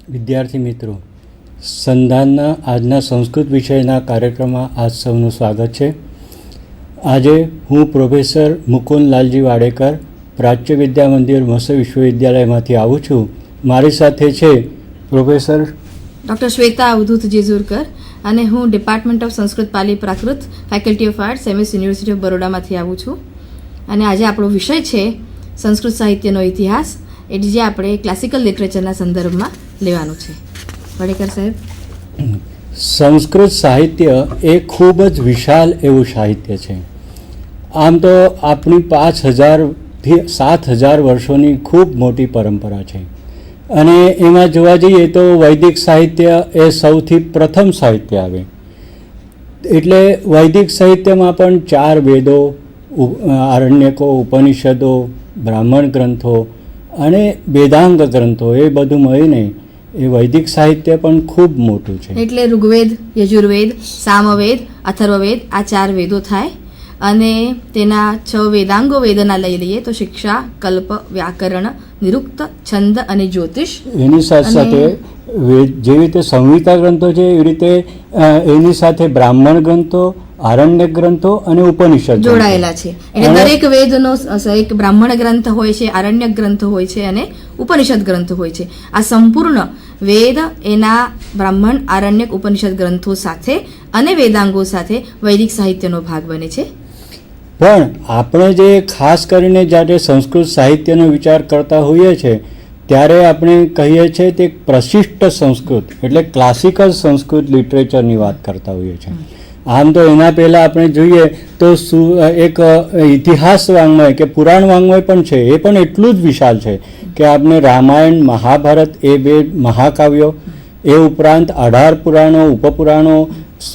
વિદ્યાર્થી મિત્રો, સંધાનના આજના સંસ્કૃત વિષયના કાર્યક્રમમાં આપ સૌનું સ્વાગત છે. આજે હું પ્રોફેસર મુકુંદ લાલજી વાડેકર, પ્રાચ્ય વિદ્યા મંદિર મસ વિશ્વવિદ્યાલયમાંથી આવું છું. મારી સાથે છે પ્રોફેસર ડૉક્ટર શ્વેતા અવધૂત જેઝુરકર અને હું department of Sanskrit Pali Prakrit faculty of arts MS university of બરોડામાંથી આવું છું. અને આજે આપણો વિષય છે સંસ્કૃત સાહિત્યનો ઇતિહાસ, એટલે જે આપણે ક્લાસિકલ લિટરેચરના સંદર્ભમાં લેવાનું છે. વાડેકર સાહેબ, સંસ્કૃત સાહિત્ય એ ખૂબ જ વિશાળ એવું સાહિત્ય છે. આમ તો આપણી 5000થી 7000 વર્ષોની ખૂબ મોટી પરંપરા છે. અને એમાં જોવા જઈએ તો વૈદિક સાહિત્ય એ સૌથી પ્રથમ સાહિત્ય આવે. એટલે વૈદિક સાહિત્યમાં પણ 4 વેદો, આરણ્યકો, ઉપનિષદો, બ્રાહ્મણ ગ્રંથો અને વેદાંગ ગ્રંથો, એ બધું મળીને એ વૈદિક સાહિત્ય પણ ખૂબ મોટું છે. એટલે ઋગ્વેદ, યજુર્વેદ, સામવેદ, અથર્વવેદ આ 4 વેદો થાય. અને તેના 6 વેદાંગો વેદના લઈ લઈએ તો શિક્ષા, કલ્પ, વ્યાકરણ, નિરુક્ત, છંદ અને જ્યોતિષ. એની સાથે સાથે જેવી રીતે સંહિતા ગ્રંથો છે એવી રીતે એની સાથે બ્રાહ્મણ ગ્રંથો, આરણ્યક ગ્રંથો અને ઉપનિષદ જોડાયેલા છે. એટલે દરેક વેદનો એક બ્રાહ્મણ ગ્રંથ હોય છે, આરણ્યક ગ્રંથ હોય છે અને ઉપનિષદ ગ્રંથ હોય છે. આ સંપૂર્ણ વેદ એના બ્રાહ્મણ, આરણ્યક, ઉપનિષદ ગ્રંથો સાથે અને વેદાંગો સાથે વૈદિક સાહિત્યનો ભાગ બને છે. પણ આપણે જે ખાસ કરીને જ્યારે સંસ્કૃત સાહિત્યનો વિચાર કરતા હોઈએ છીએ ત્યારે આપણે કહીએ છીએ તે પ્રશિષ્ટ સંસ્કૃત એટલે ક્લાસિકલ સંસ્કૃત લિટરેચરની વાત કરતા હોઈએ છીએ. આમ તો એના પહેલાં આપણે જોઈએ તો એક ઇતિહાસ વાંગ્મય કે પુરાણ વાંગ્મય પણ છે. એ પણ એટલું જ વિશાળ છે કે આપણે રામાયણ, મહાભારત એ 2 મહાકાવ્યો, એ ઉપરાંત 18 પુરાણો, ઉપપુરાણો,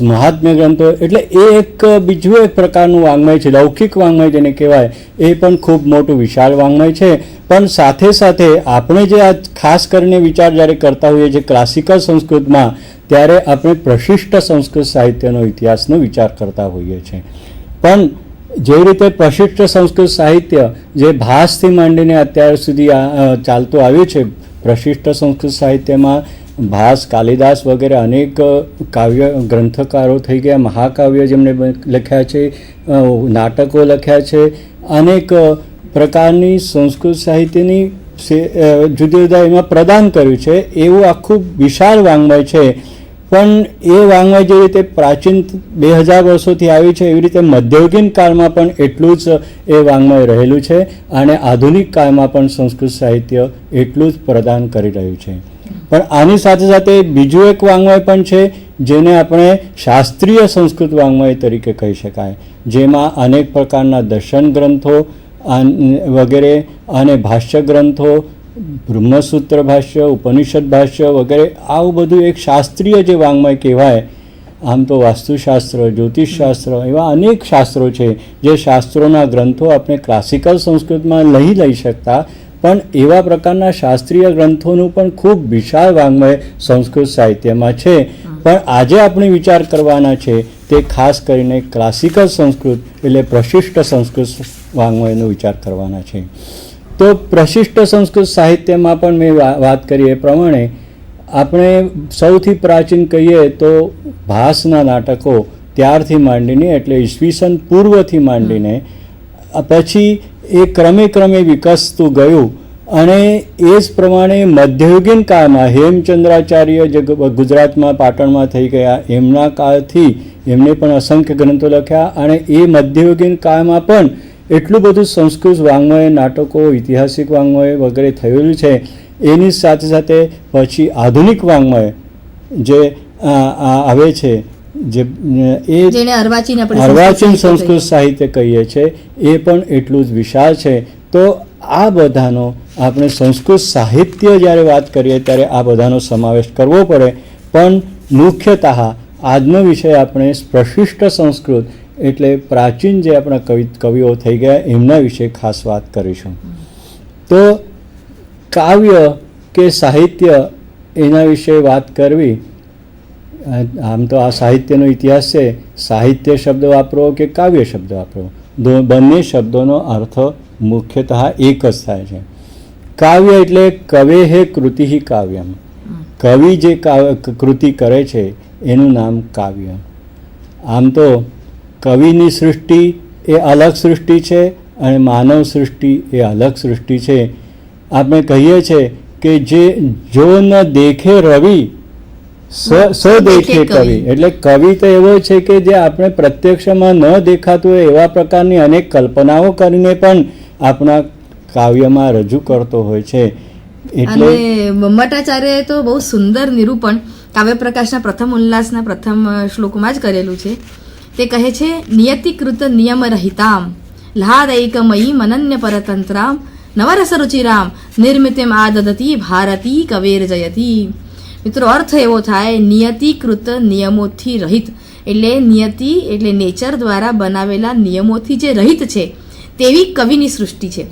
મહાત્મ્ય ગ્રંથો, એટલે એ એક બીજું એક પ્રકારનું વાંગ્મય છે. લૌકિક વાંગ્મય જેને કહેવાય એ પણ ખૂબ મોટું વિશાળ વાંગ્મય છે. પણ સાથે સાથે આપણે જે આ ખાસ કરીને વિચાર જ્યારે કરતા હોઈએ છીએ ક્લાસિકલ સંસ્કૃતમાં, ત્યારે આપણે પ્રશિષ્ટ સંસ્કૃત સાહિત્યનો ઇતિહાસનો વિચાર કરતા હોઈએ છીએ. પણ જે રીતે પ્રશિષ્ટ સંસ્કૃત સાહિત્ય જે ભાસથી માંડીને અત્યાર સુધી ચાલતું આવ્યું છે, પ્રશિષ્ટ સંસ્કૃત સાહિત્યમાં ભાસ, કાલિદાસ વગેરે અનેક કાવ્ય ગ્રંથકારો થઈ ગયા, મહાકાવ્ય જેમણે લખ્યા છે, નાટકો લખ્યા છે, અનેક પ્રકારની સંસ્કૃત સાહિત્યની જુદા જુદા એમાં પ્રદાન કર્યું છે. એવું આખું વિશાળ વાંગ્મય છે. પણ એ વાંગ્મય જે રીતે પ્રાચીન 2000 વર્ષોથી આવ્યું છે એવી રીતે મધ્યયુગીન કાળમાં પણ એટલું જ એ વાંગ્મય રહેલું છે. અને આધુનિક કાળમાં પણ સંસ્કૃત સાહિત્ય એટલું જ પ્રદાન કરી રહ્યું છે. પણ આની સાથે સાથે બીજું એક વાંગ્મય પણ છે જેને આપણે શાસ્ત્રીય સંસ્કૃત વાંગ્મય તરીકે કહી શકાય, જેમાં અનેક પ્રકારના દર્શન ગ્રંથો વગેરે અને ભાષ્ય ગ્રંથો, બ્રહ્મસૂત્ર ભાષ્ય, ઉપનિષદ ભાષ્ય વગેરે, આવું બધું એક શાસ્ત્રીય જે વાંગ્મય કહેવાય. આમ તો વાસ્તુશાસ્ત્ર, જ્યોતિષશાસ્ત્ર એવા અનેક શાસ્ત્રો છે જે શાસ્ત્રોના ગ્રંથો આપણે ક્લાસિકલ સંસ્કૃતમાં નહીં લઈ શકતા, પણ એવા પ્રકારના શાસ્ત્રીય ગ્રંથોનું પણ ખૂબ વિશાળ વાંગ્મય સંસ્કૃત સાહિત્યમાં છે. પણ આજે આપણે વિચાર કરવાના છે તે ખાસ કરીને ક્લાસિકલ સંસ્કૃત એટલે પ્રશિષ્ટ સંસ્કૃત વાંગ્મયનો વિચાર કરવાના છે. તો પ્રશિષ્ટ સંસ્કૃત સાહિત્યમાં પણ મેં વાત કરી એ પ્રમાણે આપણે સૌથી પ્રાચીન કહીએ તો ભાસના નાટકો ત્યારથી માંડીને એટલે ઈસવીસન પૂર્વથી માંડીને પછી એ ક્રમે ક્રમે વિકસતું ગયું. અને એ જ પ્રમાણે મધ્યયુગીન કાળમાં હેમચંદ્રાચાર્ય જે ગુજરાતમાં પાટણમાં થઈ ગયા, એમના કાળથી એમણે પણ અસંખ્ય ગ્રંથો લખ્યા. અને એ મધ્યયુગીન કાળમાં પણ એટલું બધું સંસ્કૃત વાંગ્મય, નાટકો, ઐતિહાસિક વાંગ્મય વગેરે થયેલું છે. એની સાથે સાથે પછી આધુનિક વાંગ્મય જે આવે છે, જે અર્વાચીન સંસ્કૃત સાહિત્ય કહીએ છીએ, એ પણ એટલું જ વિશાળ છે. તો આ બધાનો આપણે સંસ્કૃત સાહિત્ય જ્યારે વાત કરીએ ત્યારે આ બધાનો સમાવેશ કરવો પડે. પણ મુખ્યતઃ આજનો વિષય આપણે પ્રશિષ્ટ સંસ્કૃત એટલે પ્રાચીન જે આપણા કવિઓ થઈ ગયા એમના વિશે ખાસ વાત કરીશું. તો કાવ્ય કે સાહિત્ય એના વિશે વાત કરવી, આમ તો આ સાહિત્યનો ઇતિહાસ છે. સાહિત્ય શબ્દ વાપરો કે કાવ્ય શબ્દ વાપરો, બંને શબ્દોનો અર્થ મુખ્યતઃ એક જ થાય છે. કાવ્ય એટલે કવેહે કૃતિ કાવ્યમ, કવિ જે કૃતિ કરે છે એનું નામ કાવ્ય. આમ તો કવિની સૃષ્ટિ એ અલગ સૃષ્ટિ છે અને માનવ સૃષ્ટિ એ અલગ સૃષ્ટિ છે. આપણે કહીએ છીએ કે જે જો ન દેખે રવિ સ દેખે કવિ, એટલે કવિ તો એવો છે કે જે આપણે પ્રત્યક્ષમાં ન દેખાતું હોય એવા પ્રકારની અનેક કલ્પનાઓ કરીને પણ આપણા કાવ્યમાં રજૂ કરતો હોય છે. એટલે અને મમ્મટાચાર્યએ તો બહુ સુંદર નિરૂપણ કાવ્ય પ્રકાશના પ્રથમ ઉલ્લાસના પ્રથમ શ્લોકમાં જ કરેલું છે. તે કહે છે, નિયતિકૃત નિયમ રહિતામ લ્હાદૈકમયીમ અનન્ય પરતંત્રામ નવરસ રુચિરામ નિર્મિતિમ આદદતી ભારતી કવેર જયતી. મિત્રો, અર્થ એવો થાય નિયતિકૃત નિયમોથી રહિત, એટલે નિયતિ એટલે નેચર દ્વારા બનાવેલા નિયમોથી જે રહિત છે તેવી કવિની સૃષ્ટિ છે.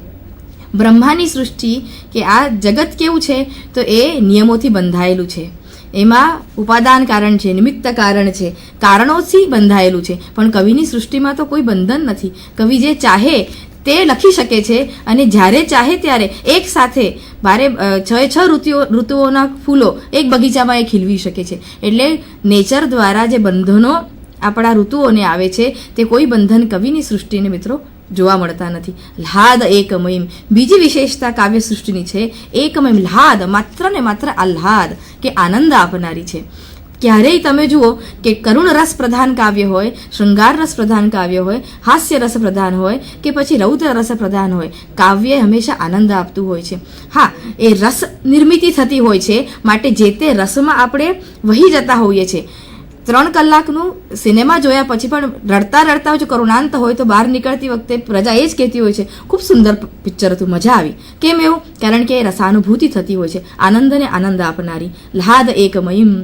બ્રહ્માની સૃષ્ટિ કે આ જગત કેવું છે તો એ નિયમોથી બંધાયેલું છે. એમાં ઉપાદાન કારણ છે, નિમિત્ત કારણ છે, કારણોથી બંધાયેલું છે. પણ કવિની સૃષ્ટિમાં તો કોઈ બંધન નથી. કવિ જે ચાહે તે લખી શકે છે અને જ્યારે ચાહે ત્યારે એક સાથે છ ઋતુઓના ફૂલો એક બગીચામાં એ ખીલવી શકે છે. એટલે નેચર દ્વારા જે બંધનો આપણા ઋતુઓને આવે છે તે કોઈ બંધન કવિની સૃષ્ટિને મિત્રો જોવા મળતા નથી. લ્હાદ એકમયમ બીજી વિશેષતા કાવ્ય સૃષ્ટિની છે. એકમયમ લ્હાદ માત્ર ને માત્ર આહ્લાદ કે આનંદ આપનારી છે. ક્યારેય તમે જુઓ કે કરુણ રસ પ્રધાન કાવ્ય હોય, શૃંગાર રસ પ્રધાન કાવ્ય હોય, હાસ્ય રસ પ્રધાન હોય કે પછી રૌદ્ર રસ પ્રધાન હોય, કાવ્ય હંમેશા આનંદ આપતું હોય છે. હા, એ રસ નિર્મિતિ થતી હોય છે, માટે જે તે રસમાં આપણે વહી જતા હોઈએ છીએ. 3 કલાકનું સિનેમા જોયા પછી પણ રડતા રડતા જો કરુણાંત હોય તો બહાર નીકળતી વખતે પ્રજા એ જ કહેતી હોય છે, ખૂબ સુંદર પિક્ચર હતું, મજા આવી. કેમ એવું? કારણ કે રસાનુભૂતિ થતી હોય છે, આનંદને આનંદ આપનારી. લ્હાદ એકમયમ.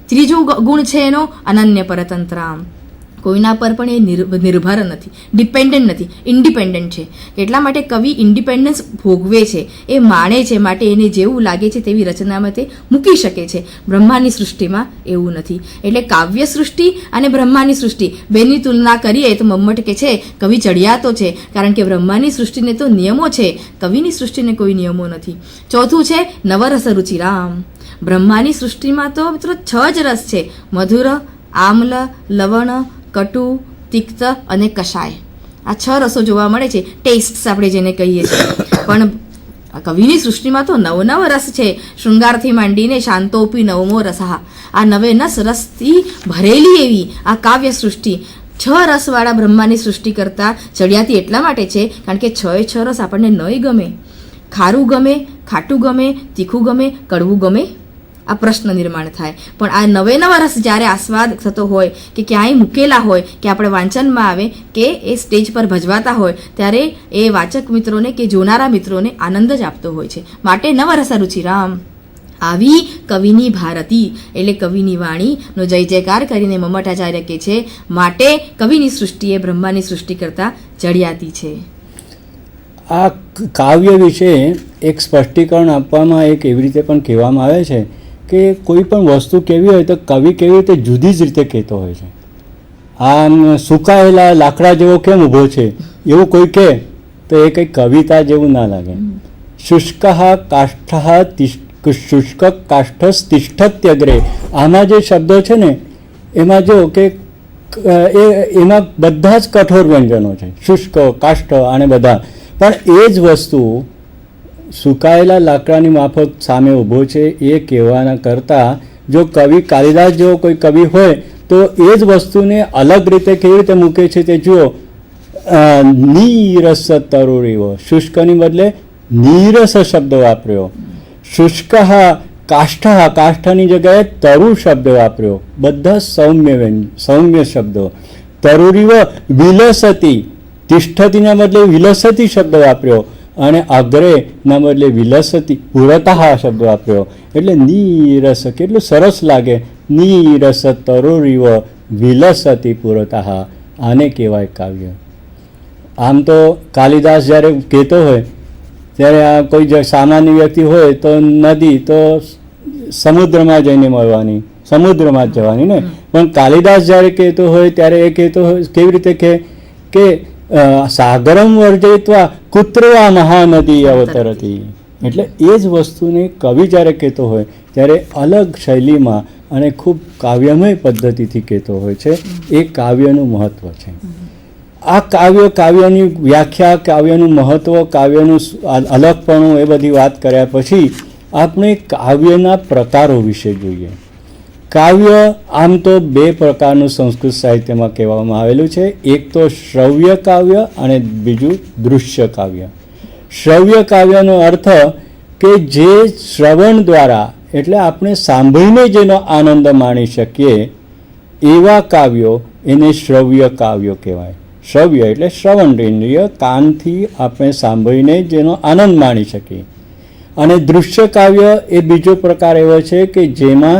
ત્રીજું ગુણ છે એનો અનન્ય પરતંત્રામ. કોઈના પર પણ એ નિર્ભર નથી, ડિપેન્ડન્ટ નથી, ઇન્ડિપેન્ડન્ટ છે. એટલા માટે કવિ ઇન્ડિપેન્ડન્સ ભોગવે છે, એ માણે છે, માટે એને જેવું લાગે છે તેવી રચનામાં તે મૂકી શકે છે. બ્રહ્માની સૃષ્ટિમાં એવું નથી. એટલે કાવ્ય સૃષ્ટિ અને બ્રહ્માની સૃષ્ટિ બેની તુલના કરીએ તો મમ્મટ કે છે કવિ ચડિયાતો છે, કારણ કે બ્રહ્માની સૃષ્ટિને તો નિયમો છે, કવિની સૃષ્ટિને કોઈ નિયમો નથી. ચોથું છે નવરસ રુચિરામ. બ્રહ્માની સૃષ્ટિમાં તો મિત્રો 6 જ રસ છે: મધુર, આમ્લ, લવણ, કટુ, તિક્ત અને કષાય. આ 6 રસો જોવા મળે છે, ટેસ્ટ આપણે જેને કહીએ છીએ. પણ કવિની સૃષ્ટિમાં તો 9 રસ છે. શૃંગારથી માંડીને શાંતોપી નવમો રસા. આ 9 રસથી ભરેલી એવી આ કાવ્ય સૃષ્ટિ 6 રસવાળા બ્રહ્માની સૃષ્ટિ કરતા ચડિયાતી એટલા માટે છે કારણ કે 6 રસ આપણને નહીં ગમે. ખારું ગમે, ખાટું ગમે, તીખું ગમે, કડવું ગમે, આ પ્રશ્ન નિર્માણ થાય. પણ આ 9 રસ જ્યારે આસ્વાદ થતો હોય કે ક્યાંય મૂકેલા હોય કે આપણે વાંચનમાં આવે કે એ સ્ટેજ પર ભજવાતા હોય ત્યારે એ વાચક મિત્રોને કે જોનારા મિત્રોને આનંદ જ આપતો હોય છે. માટે નવરસ રુચિરામ. આવી કવિની ભારતી એટલે કવિની વાણીનો જય જયકાર કરીને મમ્મટાચાર્ય કહે છે, માટે કવિની સૃષ્ટિ એ બ્રહ્માની સૃષ્ટિ કરતા ચડિયાતી છે. આ કાવ્ય વિશે એક સ્પષ્ટીકરણ આપવામાં એક એવી રીતે પણ કહેવામાં આવે છે કે કોઈ પણ વસ્તુ કેવી હોય તો કવિ કેવી રીતે જુદી જ રીતે કહેતો હોય છે. આમ સુકાયેલા લાકડા જેવો કેમ ઊભો છે એવું કોઈ કહે તો એ કંઈ કવિતા જેવું ના લાગે. શુષ્ક કાષ્ઠ શુષ્ક કાષ્ઠ તિષ્ઠત્યગ્રે. આમાં જે શબ્દો છે ને એમાં જો કે એમાં બધા જ કઠોર વ્યંજનો છે, શુષ્ક, કાષ્ઠ અને બધા. પણ એ જ વસ્તુ સુકાયેલા લાકડાની માફક સામે ઊભો છે એ કહેવાના કરતાં જો કવિ કાલિદાસ જેવો કોઈ કવિ હોય તો એ જ વસ્તુને અલગ રીતે કેવી રીતે મૂકે છે તે જુઓ. નીરસ તરુરીવ. શુષ્કની બદલે નીરસ શબ્દ વાપર્યો. શુષ્ક કાષ્ઠ, કાષ્ઠની જગ્યાએ તરુ શબ્દ વાપર્યો. બધા સૌમ્ય શબ્દો. તરુરીવ વિલસતી. તિષ્ઠતીના બદલે વિલસતી શબ્દ વાપર્યો અને અગ્રેના બદલે વિલસતી પુરતઃ શબ્દ વાપર્યો. એટલે નીરસ કેટલું સરસ લાગે. નીરસ તરુરીવ વિલસતી પુરતઃ. આને કહેવાય કાવ્ય. આમ તો કાલિદાસ જ્યારે કહેતો હોય ત્યારે આ કોઈ સામાન્ય વ્યક્તિ હોય તો નદી તો સમુદ્રમાં જઈને મળવાની, સમુદ્રમાં જ જવાની ને. પણ કાલિદાસ જ્યારે કહેતો હોય ત્યારે એ કહેતો હોય કેવી રીતે કે સાગરમ વર્જયિત્વા કુત્ર મહાનદી અવતરતી. એટલે એ જ વસ્તુને કવિ જ્યારે કહેતો હોય ત્યારે અલગ શૈલીમાં અને ખૂબ કાવ્યમય પદ્ધતિથી કહેતો હોય છે. એ કાવ્યનું મહત્ત્વ છે. આ કાવ્યની વ્યાખ્યા, કાવ્યનું મહત્ત્વ, કાવ્યનું અલગપણું, એ બધી વાત કર્યા પછી આપણે કાવ્યના પ્રકારો વિશે જોઈએ. કાવ્ય આમ તો બે પ્રકારનું સંસ્કૃત સાહિત્યમાં કહેવામાં આવેલું છે. એક તો શ્રવ્ય કાવ્ય અને બીજું દૃશ્ય કાવ્ય. શ્રવ્ય કાવ્યનો અર્થ કે જે શ્રવણ દ્વારા, એટલે આપણે સાંભળીને જેનો આનંદ માણી શકીએ એવા કાવ્યો, એને શ્રવ્ય કાવ્યો કહેવાય. શ્રવ્ય એટલે શ્રવણ ઇન્દ્રિય, કાનથી આપણે સાંભળીને જેનો આનંદ માણી શકીએ. અને દૃશ્ય કાવ્ય એ બીજો પ્રકાર એવો છે કે જેમાં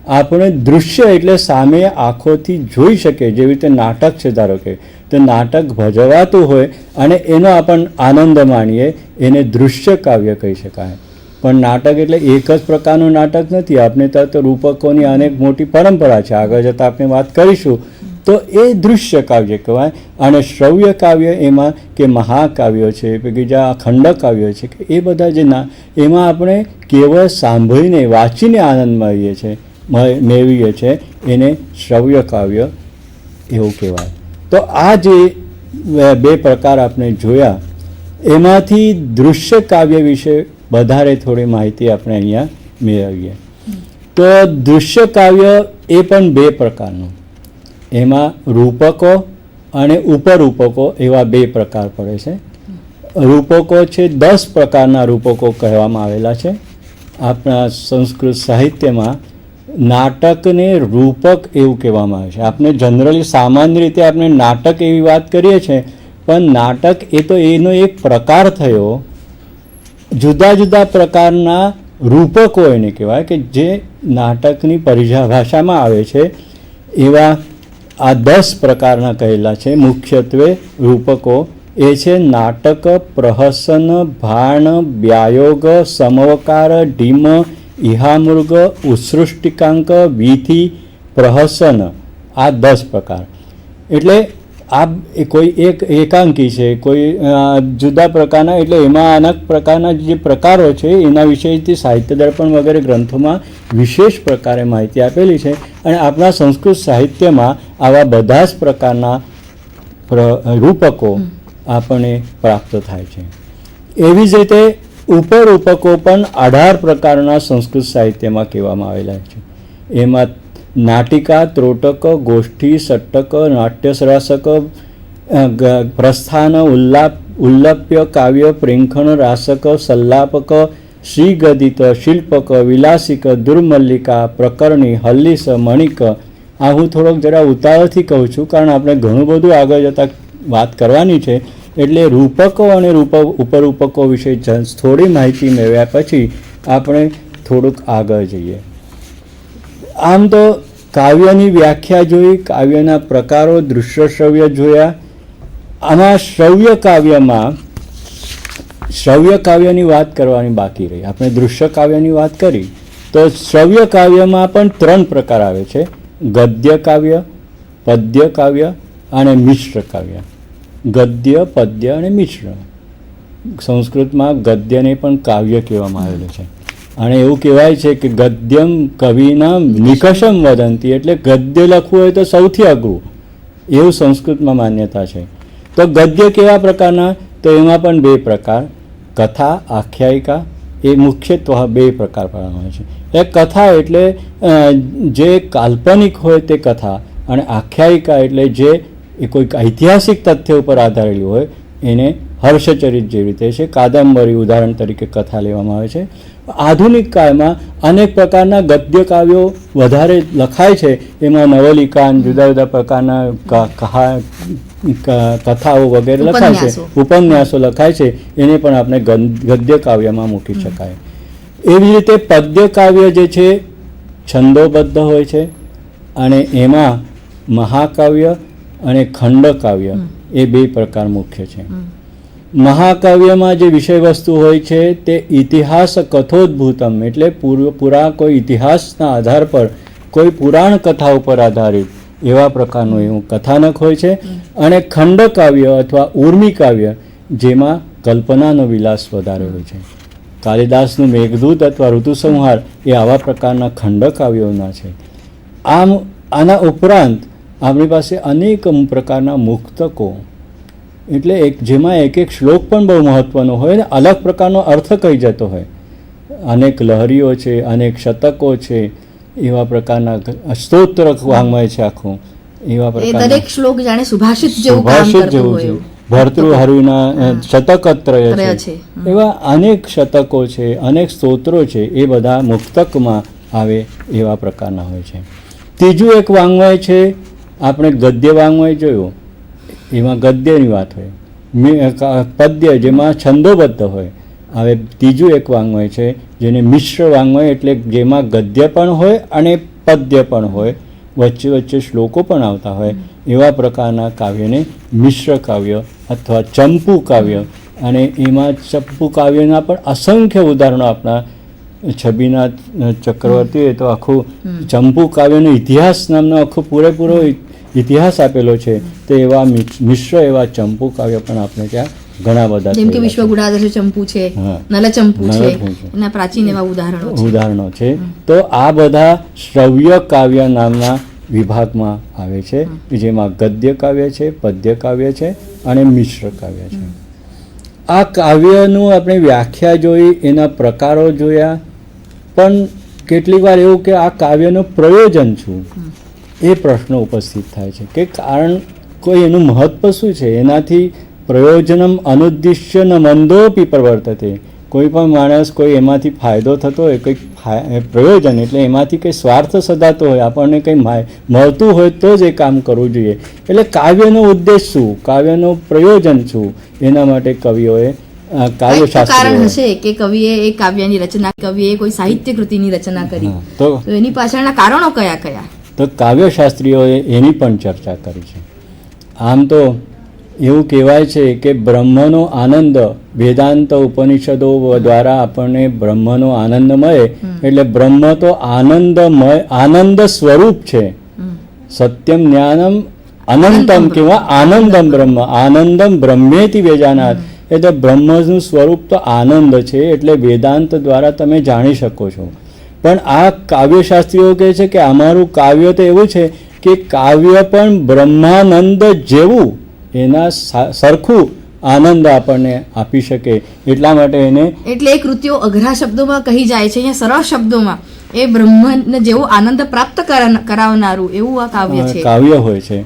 આપણે દૃશ્ય એટલે સામે આંખોથી જોઈ શકીએ. જેવી રીતે નાટક છે, ધારો કે તો નાટક ભજવાતું હોય અને એનો આપણને આનંદ માણીએ, એને દૃશ્ય કાવ્ય કહી શકાય. પણ નાટક એટલે એક જ પ્રકારનું નાટક નથી. આપણે ત્યાં તો રૂપકોની અનેક મોટી પરંપરા છે, આગળ જતાં આપણે વાત કરીશું. તો એ દૃશ્ય કાવ્ય કહેવાય. અને શ્રવ્ય કાવ્ય એમાં કે મહાકાવ્યો છે, બીજા ખંડ કાવ્યો છે, કે એ બધા જે એમાં આપણે કેવળ સાંભળીને, વાંચીને આનંદ મેળવીએ છીએ, એને શ્રવ્ય કાવ્ય એવું કહેવાય. તો આ જે બે પ્રકાર આપણે જોયા, એમાંથી દૃશ્ય કાવ્ય વિશે વધારે થોડી માહિતી આપણે અહીંયા મેળવીએ. તો દૃશ્ય કાવ્ય એ પણ બે પ્રકારનું. એમાં રૂપકો અને ઉપરૂપકો એવા બે પ્રકાર પડે છે. રૂપકો છે, 10 પ્રકારના રૂપકો કહેવામાં આવેલા છે. આપણા સંસ્કૃત સાહિત્યમાં નાટકને રૂપક એવું કહેવામાં આવે છે. આપણે જનરલી સામાન્ય રીતે આપણે નાટક એવી વાત કરીએ છીએ, પણ નાટક એ તો એનો એક પ્રકાર થયો. જુદા જુદા પ્રકારના રૂપકો એને કહેવાય કે જે નાટકની પરિભાષામાં આવે છે. એવા આ 10 પ્રકારના કહેલા છે. મુખ્યત્વે રૂપકો એ છે નાટક, પ્રહસન, ભાણ, વ્યાયોગ, સમવકાર, ઢીમ, ઇહામૃગ, ઉત્સૃષ્ટિકાંક, વીથિ, પ્રહસન. આ 10 પ્રકાર. એટલે આ કોઈ એક એકાંકી છે, કોઈ જુદા પ્રકારના, એટલે એમાં અનેક પ્રકારના જે પ્રકારો છે એના વિષયથી સાહિત્ય દર્પણ વગેરે ગ્રંથોમાં વિશેષ પ્રકારે માહિતી આપેલી છે. અને આપણા સંસ્કૃત સાહિત્યમાં આવા બધા જ પ્રકારના રૂપકો આપણને પ્રાપ્ત થાય છે. એવી જ રીતે ઉપરૂપકો પણ 18 પ્રકારના સંસ્કૃત સાહિત્યમાં કહેવામાં આવેલા છે. એમાં નાટિકા, ત્રોટક, ગોષ્ઠી, સટ્ટક, નાટ્યશ્રાસક, પ્રસ્થાન, ઉલ્લપ્ય, કાવ્ય, પ્રેંખણ, રાસક, સલ્લાપક, શ્રીગદિત, શિલ્પક, વિલાસિક, દુર્મલ્લિકા, પ્રકરણી, હલ્લીસ, મણિક. આ હું થોડોક જરા ઉતાવળથી કહું છું, કારણ આપણે ઘણું બધું આગળ જતાં વાત કરવાની છે. એટલે રૂપકો અને ઉપરૂપકો વિશે થોડી માહિતી મેળવ્યા પછી આપણે થોડુંક આગળ જઈએ. આમ તો કાવ્યની વ્યાખ્યા જોઈ, કાવ્યના પ્રકારો, દૃશ્ય શ્રવ્ય જોયા. આમાં શ્રવ્ય કાવ્યની વાત કરવાની બાકી રહી. આપણે દૃશ્ય કાવ્યની વાત કરી, તો શ્રવ્ય કાવ્યમાં પણ 3 પ્રકાર આવે છે: ગદ્ય કાવ્ય, પદ્ય કાવ્ય અને મિશ્ર કાવ્ય. ગદ્ય, પદ્ય અને મિશ્ર. સંસ્કૃતમાં ગદ્યને પણ કાવ્ય કહેવામાં આવેલું છે. અને એવું કહેવાય છે કે ગદ્યમ કવિના નિકષમ વદંતી, એટલે ગદ્ય લખવું હોય તો સૌથી અઘરું, એવું સંસ્કૃતમાં માન્યતા છે. તો ગદ્ય કેવા પ્રકારના? તો એમાં પણ 2 પ્રકાર: કથા, આખ્યાયિકા. એ મુખ્યત્વે 2 પ્રકાર પાડવામાં આવે છે. એક કથા એટલે જે કાલ્પનિક હોય તે કથા, અને આખ્યાયિકા એટલે જે કોઈક ઐતિહાસિક તથ્ય ઉપર આધારેલી હોય, એને હર્ષચરિત જેવી રીતે છે, કાદંબરી ઉદાહરણ તરીકે કથા લેવામાં આવે છે. આધુનિક કાળમાં અનેક પ્રકારના ગદ્ય કાવ્યો વધારે લખાય છે. એમાં નવલિકા, જુદા જુદા પ્રકારના કથાઓ વગેરે લખાય છે, ઉપન્યાસો લખાય છે. એને પણ આપણે ગદ્ય કાવ્યમાં મૂકી શકાય. એવી રીતે પદ્ય કાવ્ય જે છે છંદોબદ્ધ હોય છે, અને એમાં મહાકાવ્ય અને ખંડ કાવ્ય એ 2 પ્રકાર મુખ્ય છે. મહાકાવ્યમાં જે વિષય વસ્તુ હોય છે તે ઇતિહાસ કથોદ્ભૂતમ, એટલે કોઈ ઇતિહાસના આધાર પર, કોઈ પુરાણ કથા ઉપર આધારિત એવા પ્રકારનું એવું કથાનક હોય છે. અને ખંડ કાવ્ય અથવા ઉર્મી કાવ્ય, જેમાં કલ્પનાનો વિલાસ વધારે હોય છે. કાલિદાસનું મેઘદૂત અથવા ઋતુસંહાર એ આવા પ્રકારના ખંડકાવ્યોના છે. આના ઉપરાંત આપણી પાસે અનેક પ્રકારના મુક્તકો, એટલે જેમાં એક એક શ્લોક પણ બહુ મહત્વનો હોય ને અલગ પ્રકારનો અર્થ કહી જતો હોય. અનેક લહરીઓ છે, અનેક શતકો છે, એવા પ્રકારના સ્તોત્ર વાંગ્મય છે આખું. એવા પ્રકારના દરેક શ્લોક જાણે સુભાષિત જેવું કામ કરતું હોય. ભર્તૃહરિના શતકત્રય છે, એવા અનેક શતકો છે, અનેક સ્તોત્રો છે, એ બધા મુક્તકમાં આવે એવા પ્રકારના હોય છે. ત્રીજું એક વાંગ્મય છે, આપણે ગદ્ય વાંગ્મય જોયું, એમાં ગદ્યની વાત હોય, પદ્ય જેમાં છંદોબદ્ધ હોય. હવે ત્રીજું એક વાંગ્મય છે જેને મિશ્ર વાંગ્મય, એટલે જેમાં ગદ્ય પણ હોય અને પદ્ય પણ હોય, વચ્ચે વચ્ચે શ્લોકો પણ આવતા હોય, એવા પ્રકારના કાવ્યને મિશ્ર કાવ્ય અથવા ચંપુ કાવ્ય. અને એમાં ચંપુ કાવ્યના પણ અસંખ્ય ઉદાહરણો આપણા છબીનાથ ચક્રવર્તીએ તો આખું ચંપુ કાવ્યનો ઇતિહાસ નામનો આખો પૂરેપૂરો ઇતિહાસ આપેલો છે. તો એવા મિશ્ર એવા ચંપુ કાવ્ય પણ આપણે ત્યાં ઘણા બધા, જેમ કે વિશ્વગુણાદર્શ ચંપુ છે, નલચંપુ છે, એના પ્રાચીન એવા ઉદાહરણો છે. તો આ બધા શ્રવ્ય કાવ્ય નામના વિભાગમાં આવે છે, જેમાં ગદ્ય કાવ્ય છે, પદ્ય કાવ્ય છે અને મિશ્ર કાવ્ય છે. આ કાવ્યનું આપણે વ્યાખ્યા જોઈ, એના પ્રકારો જોયા, પણ કેટલીક વાર એવું કે આ કાવ્યનું પ્રયોજન શું, એ પ્રશ્ન ઉપસ્થિત થાય છે કે કારણ કોઈ એનું મહત્વ શું છે. એનાથી પ્રયોજનમ અનુદ્દિશ્ય ન મંદોપી પ્રવર્તતે. કોઈ પણ માણસ કોઈ એમાંથી ફાયદો થતો હોય, કંઈક પ્રયોજન એટલે એમાંથી કંઈ સ્વાર્થ સધાતો હોય, આપણને કંઈ મળતું હોય તો જ એ કામ કરવું જોઈએ. એટલે કાવ્યનો ઉદ્દેશ શું, કાવ્યનું પ્રયોજન શું, એના માટે કવિઓએ કારણ હશે કે કવિએ એ કાવ્યની રચના, કવિએ કોઈ સાહિત્ય કૃતિની રચના કરી, તો એની પાછળના કારણો કયા કયા, તો કાવ્યશાસ્ત્રીઓએ એની પણ ચર્ચા કરી છે. આમ તો એવું કહેવાય છે કે બ્રહ્મનો આનંદ વેદાંત ઉપનિષદો દ્વારા આપણને બ્રહ્મનો આનંદ મળે, એટલે બ્રહ્મ તો આનંદમય, આનંદ સ્વરૂપ છે. સત્યમ જ્ઞાનમ અનંતમ કેવા આનંદમ બ્રહ્મ, આનંદમ બ્રહ્મેતિ વેજાનાથ. એટલે બ્રહ્મનું સ્વરૂપ તો આનંદ છે, એટલે વેદાંત દ્વારા તમે જાણી શકો છો. પણ આ કાવ્યશાસ્ત્રીઓ કહે છે કે અમારું કાવ્ય તો એવું છે કે કાવ્ય પણ બ્રહ્માનંદ જેવું, એના સરખું આનંદ આપણને આપી શકે. એટલા માટે એને, એટલે એ કૃતિઓ અઘરા શબ્દોમાં કહી જાય છે, અહીંયા સરળ શબ્દોમાં એ બ્રહ્મને જેવો આનંદ પ્રાપ્ત કરાવનારું એવું આ કાવ્ય હોય છે.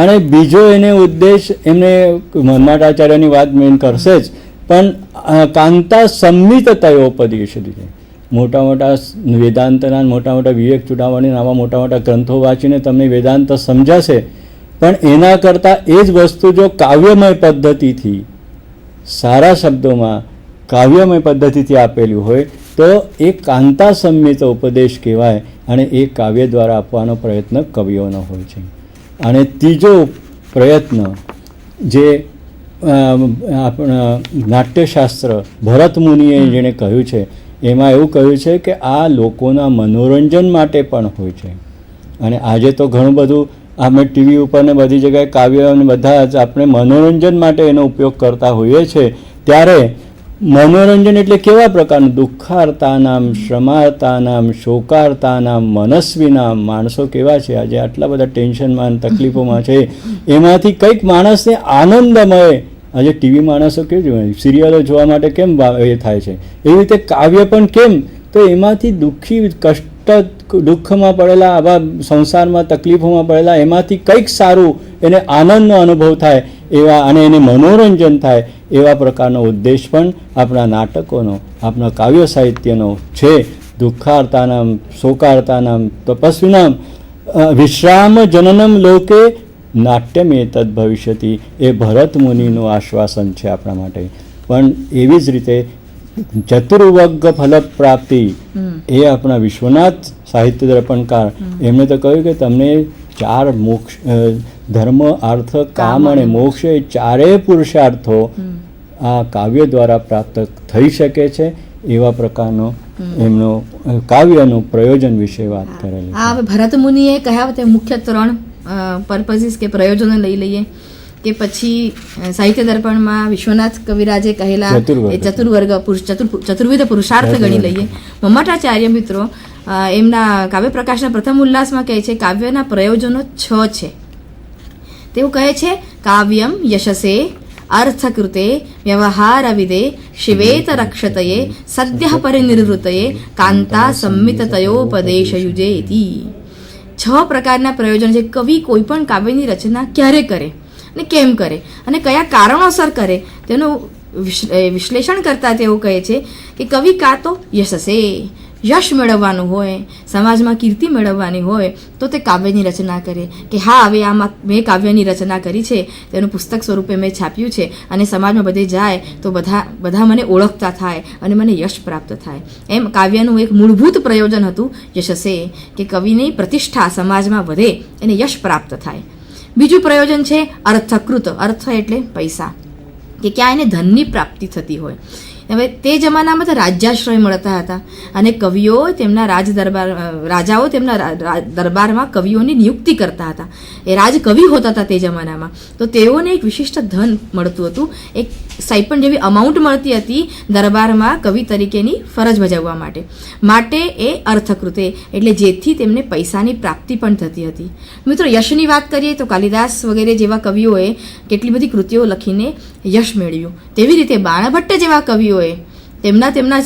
અને બીજો એને ઉદ્દેશ, એમને મન્મથાચાર્યની વાત મેન કરશે જ, પણ કાંતા સંમિતતયોપદેશ છે. મોટા મોટા વેદાંતના, મોટા મોટા વિવેક ચૂડામણી આવા મોટા મોટા ગ્રંથો વાંચીને તમને વેદાંત સમજાશે, પણ એના કરતાં એ જ વસ્તુ જો કાવ્યમય પદ્ધતિથી, સારા શબ્દોમાં કાવ્યમય પદ્ધતિથી આપેલું હોય તો એ કાંતા સંમિત ઉપદેશ કહેવાય, અને એ કાવ્ય દ્વારા આપવાનો પ્રયત્ન કવિઓનો હોય છે. અને ત્રીજો પ્રયત્ન જે આપણા નાટ્યશાસ્ત્ર ભરત મુનિએ જેણે કહ્યું છે, એમાં એવું કહ્યું છે કે આ લોકોના મનોરંજન માટે પણ હોય છે. અને આજે તો ઘણું બધું આપણે ટીવી ઉપર ને બધી જગ્યાએ કાવ્ય અને બધા જ આપણે મનોરંજન માટે એનો ઉપયોગ કરતા હોઈએ છીએ. ત્યારે મનોરંજન એટલે કેવા પ્રકારનું, દુઃખાર્તાનામ, શ્રમાર્તાનામ, શોકાર્તાનામ, મનસ્વીનામ. માણસો કેવા છે આજે, આટલા બધા ટેન્શનમાં, તકલીફોમાં છે, એમાંથી કંઈક માણસને આનંદમય. આજે ટીવી માણસો કેવું જોઈએ, સિરિયલો જોવા માટે કેમ એ થાય છે, એવી રીતે કાવ્ય પણ કેમ, તો એમાંથી દુઃખી, દુઃખમાં પડેલા, આવા સંસારમાં તકલીફોમાં પડેલા, એમાંથી કંઈક સારું, એને આનંદનો અનુભવ થાય એવા, અને એને મનોરંજન થાય એવા પ્રકારનો ઉદ્દેશ પણ આપણા નાટકોનો, આપણા કાવ્ય સાહિત્યનો છે. દુઃખાર્તાનામ, શોકાર્તાનામ, તપસ્વીનામ વિશ્રામ જનનમ લોકે નાટ્યમે તદ ભવિષ્યતિ. એ ભરત મુનિનું આશ્વાસન છે આપણા માટે. પણ એવી જ રીતે ચતુર્વર્ગ ફલ પ્રાપ્તિ, એ આપણા વિશ્વનાથ સાહિત્ય દર્પણકાર, એમણે તો કહ્યું કે તમને 4 મોક્ષ, ધર્મ, અર્થ, કામ અને મોક્ષ, એ 4 પુરુષાર્થો આ કાવ્ય દ્વારા પ્રાપ્ત થઈ શકે છે. એવા પ્રકારનો એમનો કાવ્યનું પ્રયોજન વિશે વાત કરેલી. આ ભરત મુનિએ કહ્યા તે મુખ્ય 3 પર્પઝીસ કે પ્રયોજનો લઈ લઈએ કે પછી સાહિત્ય દર્પણમાં વિશ્વનાથ કવિરાજે કહેલા ચતુર્વિધ પુરુષાર્થ ગણી લઈએ. મમ્મટાચાર્ય મિત્રો એમના કાવ્ય પ્રકાશના પ્રથમ ઉલ્લાસમાં કહે છે કાવ્યના પ્રયોજનો 6 છે. તેઓ કહે છે કાવ્યમ યશસે અર્થકૃતે વ્યવહારવિદે શિવેત રક્ષતયે સદ્યઃ પરિનિર્વૃતયે કાંતા સંમિતતયોપદેશયુજે ઇતિ. 6 પ્રકારના પ્રયોજન છે. કવિ કોઈ પણ કાવ્યની રચના ક્યારે કરે અને કેમ કરે અને કયા કારણોસર કરે તેનું વિશ્લેષણ કરતા તેઓ કહે છે કે કવિ કાં તો યશસે યશ મેળવવાનું હોય, સમાજમાં કીર્તિ મેળવવાની હોય તો તે કાવ્યની રચના કરે કે હા હવે આમાં મેં કાવ્યની રચના કરી છે, તેનું પુસ્તક સ્વરૂપે મેં છાપ્યું છે અને સમાજમાં બધે જાય તો બધા મને ઓળખતા થાય અને મને યશ પ્રાપ્ત થાય. એમ કાવ્યનું એક મૂળભૂત પ્રયોજન હતું યશસે, કે કવિની પ્રતિષ્ઠા સમાજમાં વધે એને યશ પ્રાપ્ત થાય. બીજું પ્રયોજન છે અર્થકૃત. અર્થ એટલે પૈસા, કે ક્યાં એને ધનની પ્રાપ્તિ થતી હોય. હવે તે જમાનામાં તો રાજ્યાશ્રય મળતા હતા અને કવિઓ તેમના રાજાઓ તેમના દરબારમાં કવિઓની નિયુક્તિ કરતા હતા. એ રાજકવિ હોતા હતા તે જમાનામાં. તો તેઓને એક વિશિષ્ટ ધન મળતું હતું, એક સ્ટાઇપન્ડ જેવી અમાઉન્ટ મળતી હતી દરબારમાં કવિ તરીકેની ફરજ ભજવવા માટે એ અર્થકૃતે, એટલે જેથી તેમને પૈસાની પ્રાપ્તિ પણ થતી હતી. મિત્રો યશની વાત કરીએ તો કાલિદાસ વગેરે જેવા કવિઓએ કેટલી બધી કૃતિઓ લખીને યશ મેળવ્યું. તેવી રીતે બાણભટ્ટ જેવા કવિઓએ તેમના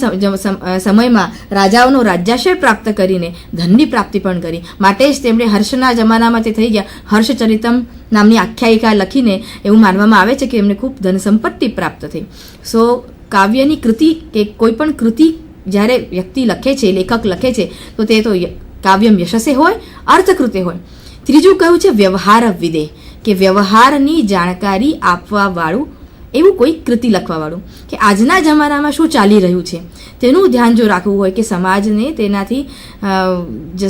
સમયમાં રાજાઓનો રાજ્યાશ્રય પ્રાપ્ત કરીને ધનની પ્રાપ્તિ પણ કરી. માટે જ તેમણે હર્ષના જમાનામાં તે થઈ ગયા હર્ષચરિતમ નામની આખ્યાયિકા લખીને એવું માનવામાં આવે છે કે એમને ખૂબ ધન સંપત્તિ પ્રાપ્ત થઈ. સો કાવ્યની કૃતિ કે કોઈ પણ કૃતિ જ્યારે વ્યક્તિ લખે છે, લેખક લખે છે તો તે તો કાવ્યમ યશસે હોય, અર્થકૃતે હોય. ત્રીજું કહ્યું છે વ્યવહાર વિદે, કે વ્યવહારની જાણકારી આપવા વાળું એવું કોઈ કૃતિ લખવાવાળું, કે આજના જમાનામાં શું ચાલી રહ્યું છે તેનું ધ્યાન જો રાખવું હોય, કે સમાજને તેનાથી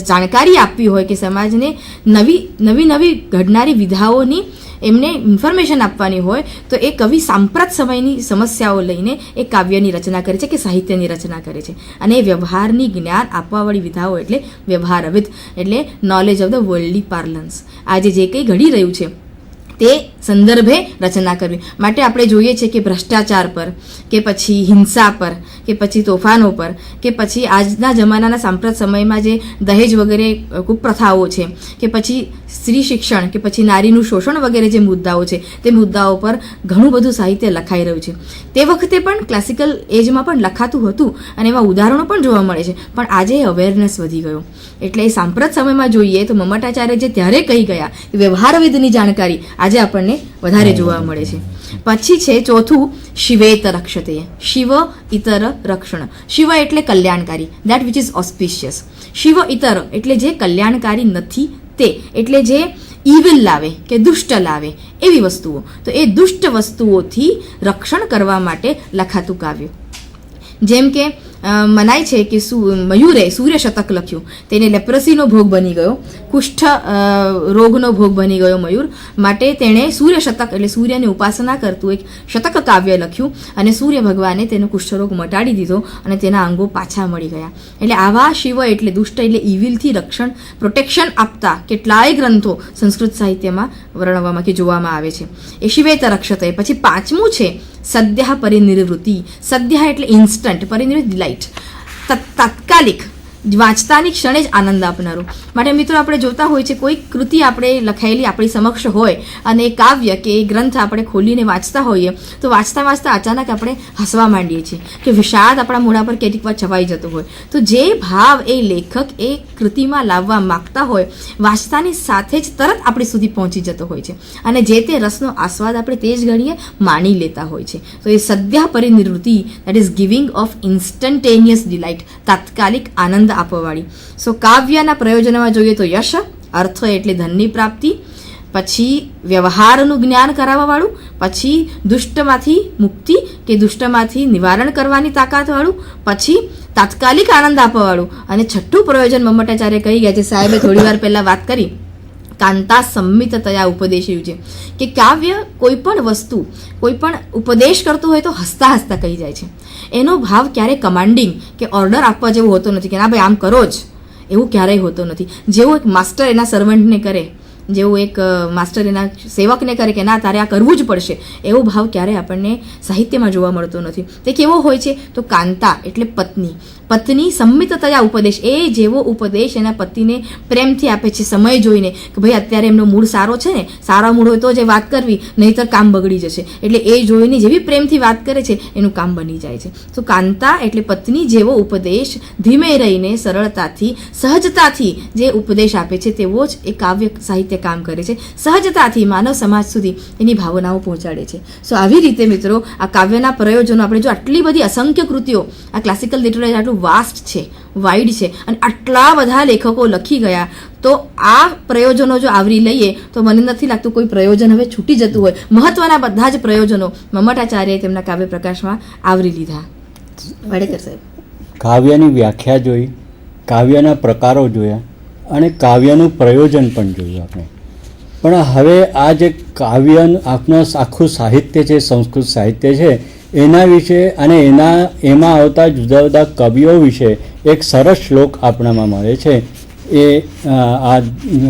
જાણકારી આપવી હોય, કે સમાજને નવી ઘડનારી વિધાઓની એમને ઇન્ફોર્મેશન આપવાની હોય તો એ કવિ સાંપ્રત સમયની સમસ્યાઓ લઈને એ કાવ્યની રચના કરે છે કે સાહિત્યની રચના કરે છે. અને એ વ્યવહારની જ્ઞાન આપવાવાળી વિધાઓ એટલે વ્યવહારવિદ, એટલે નોલેજ ઓફ ધ વર્લ્ડલી પાર્લન્સ. આજે જે કંઈ ઘડી રહ્યું છે તે સંદર્ભે રચના કરવી. માટે આપણે જોઈએ છે કે ભ્રષ્ટાચાર પર, કે પછી હિંસા પર, કે પછી તોફાનો પર, કે પછી આજના જમાનાના સાંપ્રત સમયમાં જે દહેજ વગેરે કુપ્રથાઓ છે, કે પછી સ્ત્રી શિક્ષણ, કે પછી નારીનું શોષણ વગેરે જે મુદ્દાઓ છે તે મુદ્દાઓ પર ઘણું બધું સાહિત્ય લખાઈ રહ્યું છે. તે વખતે પણ ક્લાસિકલ એજમાં પણ લખાતું હતું અને એમાં ઉદાહરણો પણ જોવા મળે છે, પણ આજે અવેરનેસ વધી ગયો. એટલે એ સાંપ્રત સમયમાં જોઈએ તો મમ્મટાચાર્ય જે ત્યારે કહી ગયા વ્યવહારવિદની જાણકારી આજે આપણને વધારે જોવા મળે છે. પછી છે ચોથું શિવેત રક્ષતે, શિવ ઇતર રક્ષણ. શિવ એટલે કલ્યાણકારી, that which is auspicious. Shiva ઇતર એટલે જે કલ્યાણકારી નથી તે, એટલે જે ઇવિલ લાવે કે દુષ્ટ લાવે એવી વસ્તુઓ. તો એ દુષ્ટ વસ્તુઓથી રક્ષણ કરવા માટે લખાતું કાવ્ય. જેમ કે મનાય છે કે મયુરે સૂર્ય શતક લખ્યું, તેને લેપ્રસીનો ભોગ બની ગયો, કુષ્ઠ રોગનો ભોગ બની ગયો મયુર, માટે તેણે સૂર્ય શતક એટલે સૂર્યની ઉપાસના કરતું એક શતક કાવ્ય લખ્યું અને સૂર્ય ભગવાને તેનો કુષ્ઠરોગ મટાડી દીધો અને તેના અંગો પાછા મળી ગયા. એટલે આવા શિવ એટલે દુષ્ટ એટલે ઇવિલથી પ્રોટેક્શન આપતા કેટલાય ગ્રંથો સંસ્કૃત સાહિત્યમાં વર્ણવવામાં કે જોવામાં આવે છે. એ શિવેત રક્ષતે. પછી પાંચમું છે સદ્યઃ પરિનિર્વૃત્તિ. સદ્યઃ એટલે ઇન્સ્ટન્ટ, પરિનિર્વૃત્તિ ડિલાઇટ, તાત્કાલિક, વાંચતાની ક્ષણે જ આનંદ આપનારું. માટે મિત્રો આપણે જોતા હોય છે કોઈ કૃતિ આપણે લખાયેલી આપણી સમક્ષ હોય અને એ કાવ્ય કે એ ગ્રંથ આપણે ખોલીને વાંચતા હોઈએ તો વાંચતા અચાનક આપણે હસવા માંડીએ છીએ, કે વિષાદ આપણા મોઢા પર કેટલીક વાર છવાઈ જતો હોય. તો જે ભાવ એ લેખક એ કૃતિમાં લાવવા માગતા હોય વાંચતાની સાથે જ તરત આપણી સુધી પહોંચી જતો હોય છે અને જે તે રસનો આસ્વાદ આપણે તે જ ઘડીએ માણી લેતા હોય છે. તો એ સદ્યઃ પરિનિર્વૃત્તિ, that is giving of instantaneous delight, તાત્કાલિક આનંદ આપવાવાળી. સો કાવ્યના પ્રયોજનમાં જોઈએ તો યશ, અર્થ એટલે ધનની પ્રાપ્તિ, પછી વ્યવહારનું જ્ઞાન કરાવવાવાળું, પછી દુષ્ટમાંથી મુક્તિ કે દુષ્ટમાંથી નિવારણ કરવાની તાકાતવાળું, પછી તાત્કાલિક આનંદ આપવાવાળું, અને છઠ્ઠું પ્રયોજન મમ્મટાચાર્ય કહી ગયા છે, સાહેબે થોડી વાર પહેલાં વાત કરી, કાંતા સંમિતતયા ઉપદેશ્યું છે, કે કાવ્ય કોઈ પણ વસ્તુ કોઈ પણ ઉપદેશ કરતું હોય તો હસતા હસતા કહી જાય છે. એનો ભાવ ક્યારેય કમાન્ડિંગ કે ઓર્ડર આપવા જેવો હોતો નથી કે ના ભાઈ આમ કરો જ, એવું ક્યારેય હોતો નથી. જેવું એક માસ્ટર એના સર્વન્ટને કરે, જેવું એક માસ્ટર એના સેવકને કરે કે ના તારે આ કરવું જ પડશે, એવો ભાવ ક્યારે આપણને સાહિત્યમાં જોવા મળતો નથી. તે કેવો હોય છે તો કાંતા એટલે પત્ની સંમિતતયા ઉપદેશ, એ જેવો ઉપદેશ એના પતિને પ્રેમથી આપે છે સમય જોઈને કે ભાઈ અત્યારે એમનો મૂડ સારો છે ને, સારા મૂડ હોય તો જ વાત કરવી, નહીંતર કામ બગડી જશે. એટલે એ જોઈને જેવી પ્રેમથી વાત કરે છે એનું કામ બની જાય છે. તો કાંતા એટલે પત્ની જેવો ઉપદેશ ધીમે રહીને સરળતાથી સહજતાથી જે ઉપદેશ આપે છે તેવો જ એ કાવ્ય સાહિત્ય કામ કરે છે. સહજતાથી માનવ સમાજ સુધી એની ભાવનાઓ પહોંચાડે છે. સો આવી રીતે મિત્રો આ કાવ્યના પ્રયોજનો આપણે જો આટલી બધી અસંખ્ય કૃતિઓ, આ ક્લાસિકલ લિટરેચર આટલું વાસ્ટ છે, વાઇડ છે અને આટલા બધા લેખકો લખી ગયા, તો આ પ્રયોજનો જો આવરી લઈએ તો મને નથી લાગતું કોઈ પ્રયોજન હવે છૂટી જતું હોય. મહત્વના બધા જ પ્રયોજનો મમ્મટાચાર્યએ તેમના કાવ્ય પ્રકાશમાં આવરી લીધા. વાડેકર સાહેબ, કાવ્યની વ્યાખ્યા જોઈ, કાવ્યના પ્રકારો જોયા અને કાવ્યનું પ્રયોજન પણ જોયું આપણે. પણ હવે આ જે કાવ્ય આખું સાહિત્ય છે, સંસ્કૃત સાહિત્ય છે, એના વિશે અને એમાં આવતા જુદા જુદા કવિઓ વિશે એક સરસ શ્લોક આપણામાં મળે છે. એ આ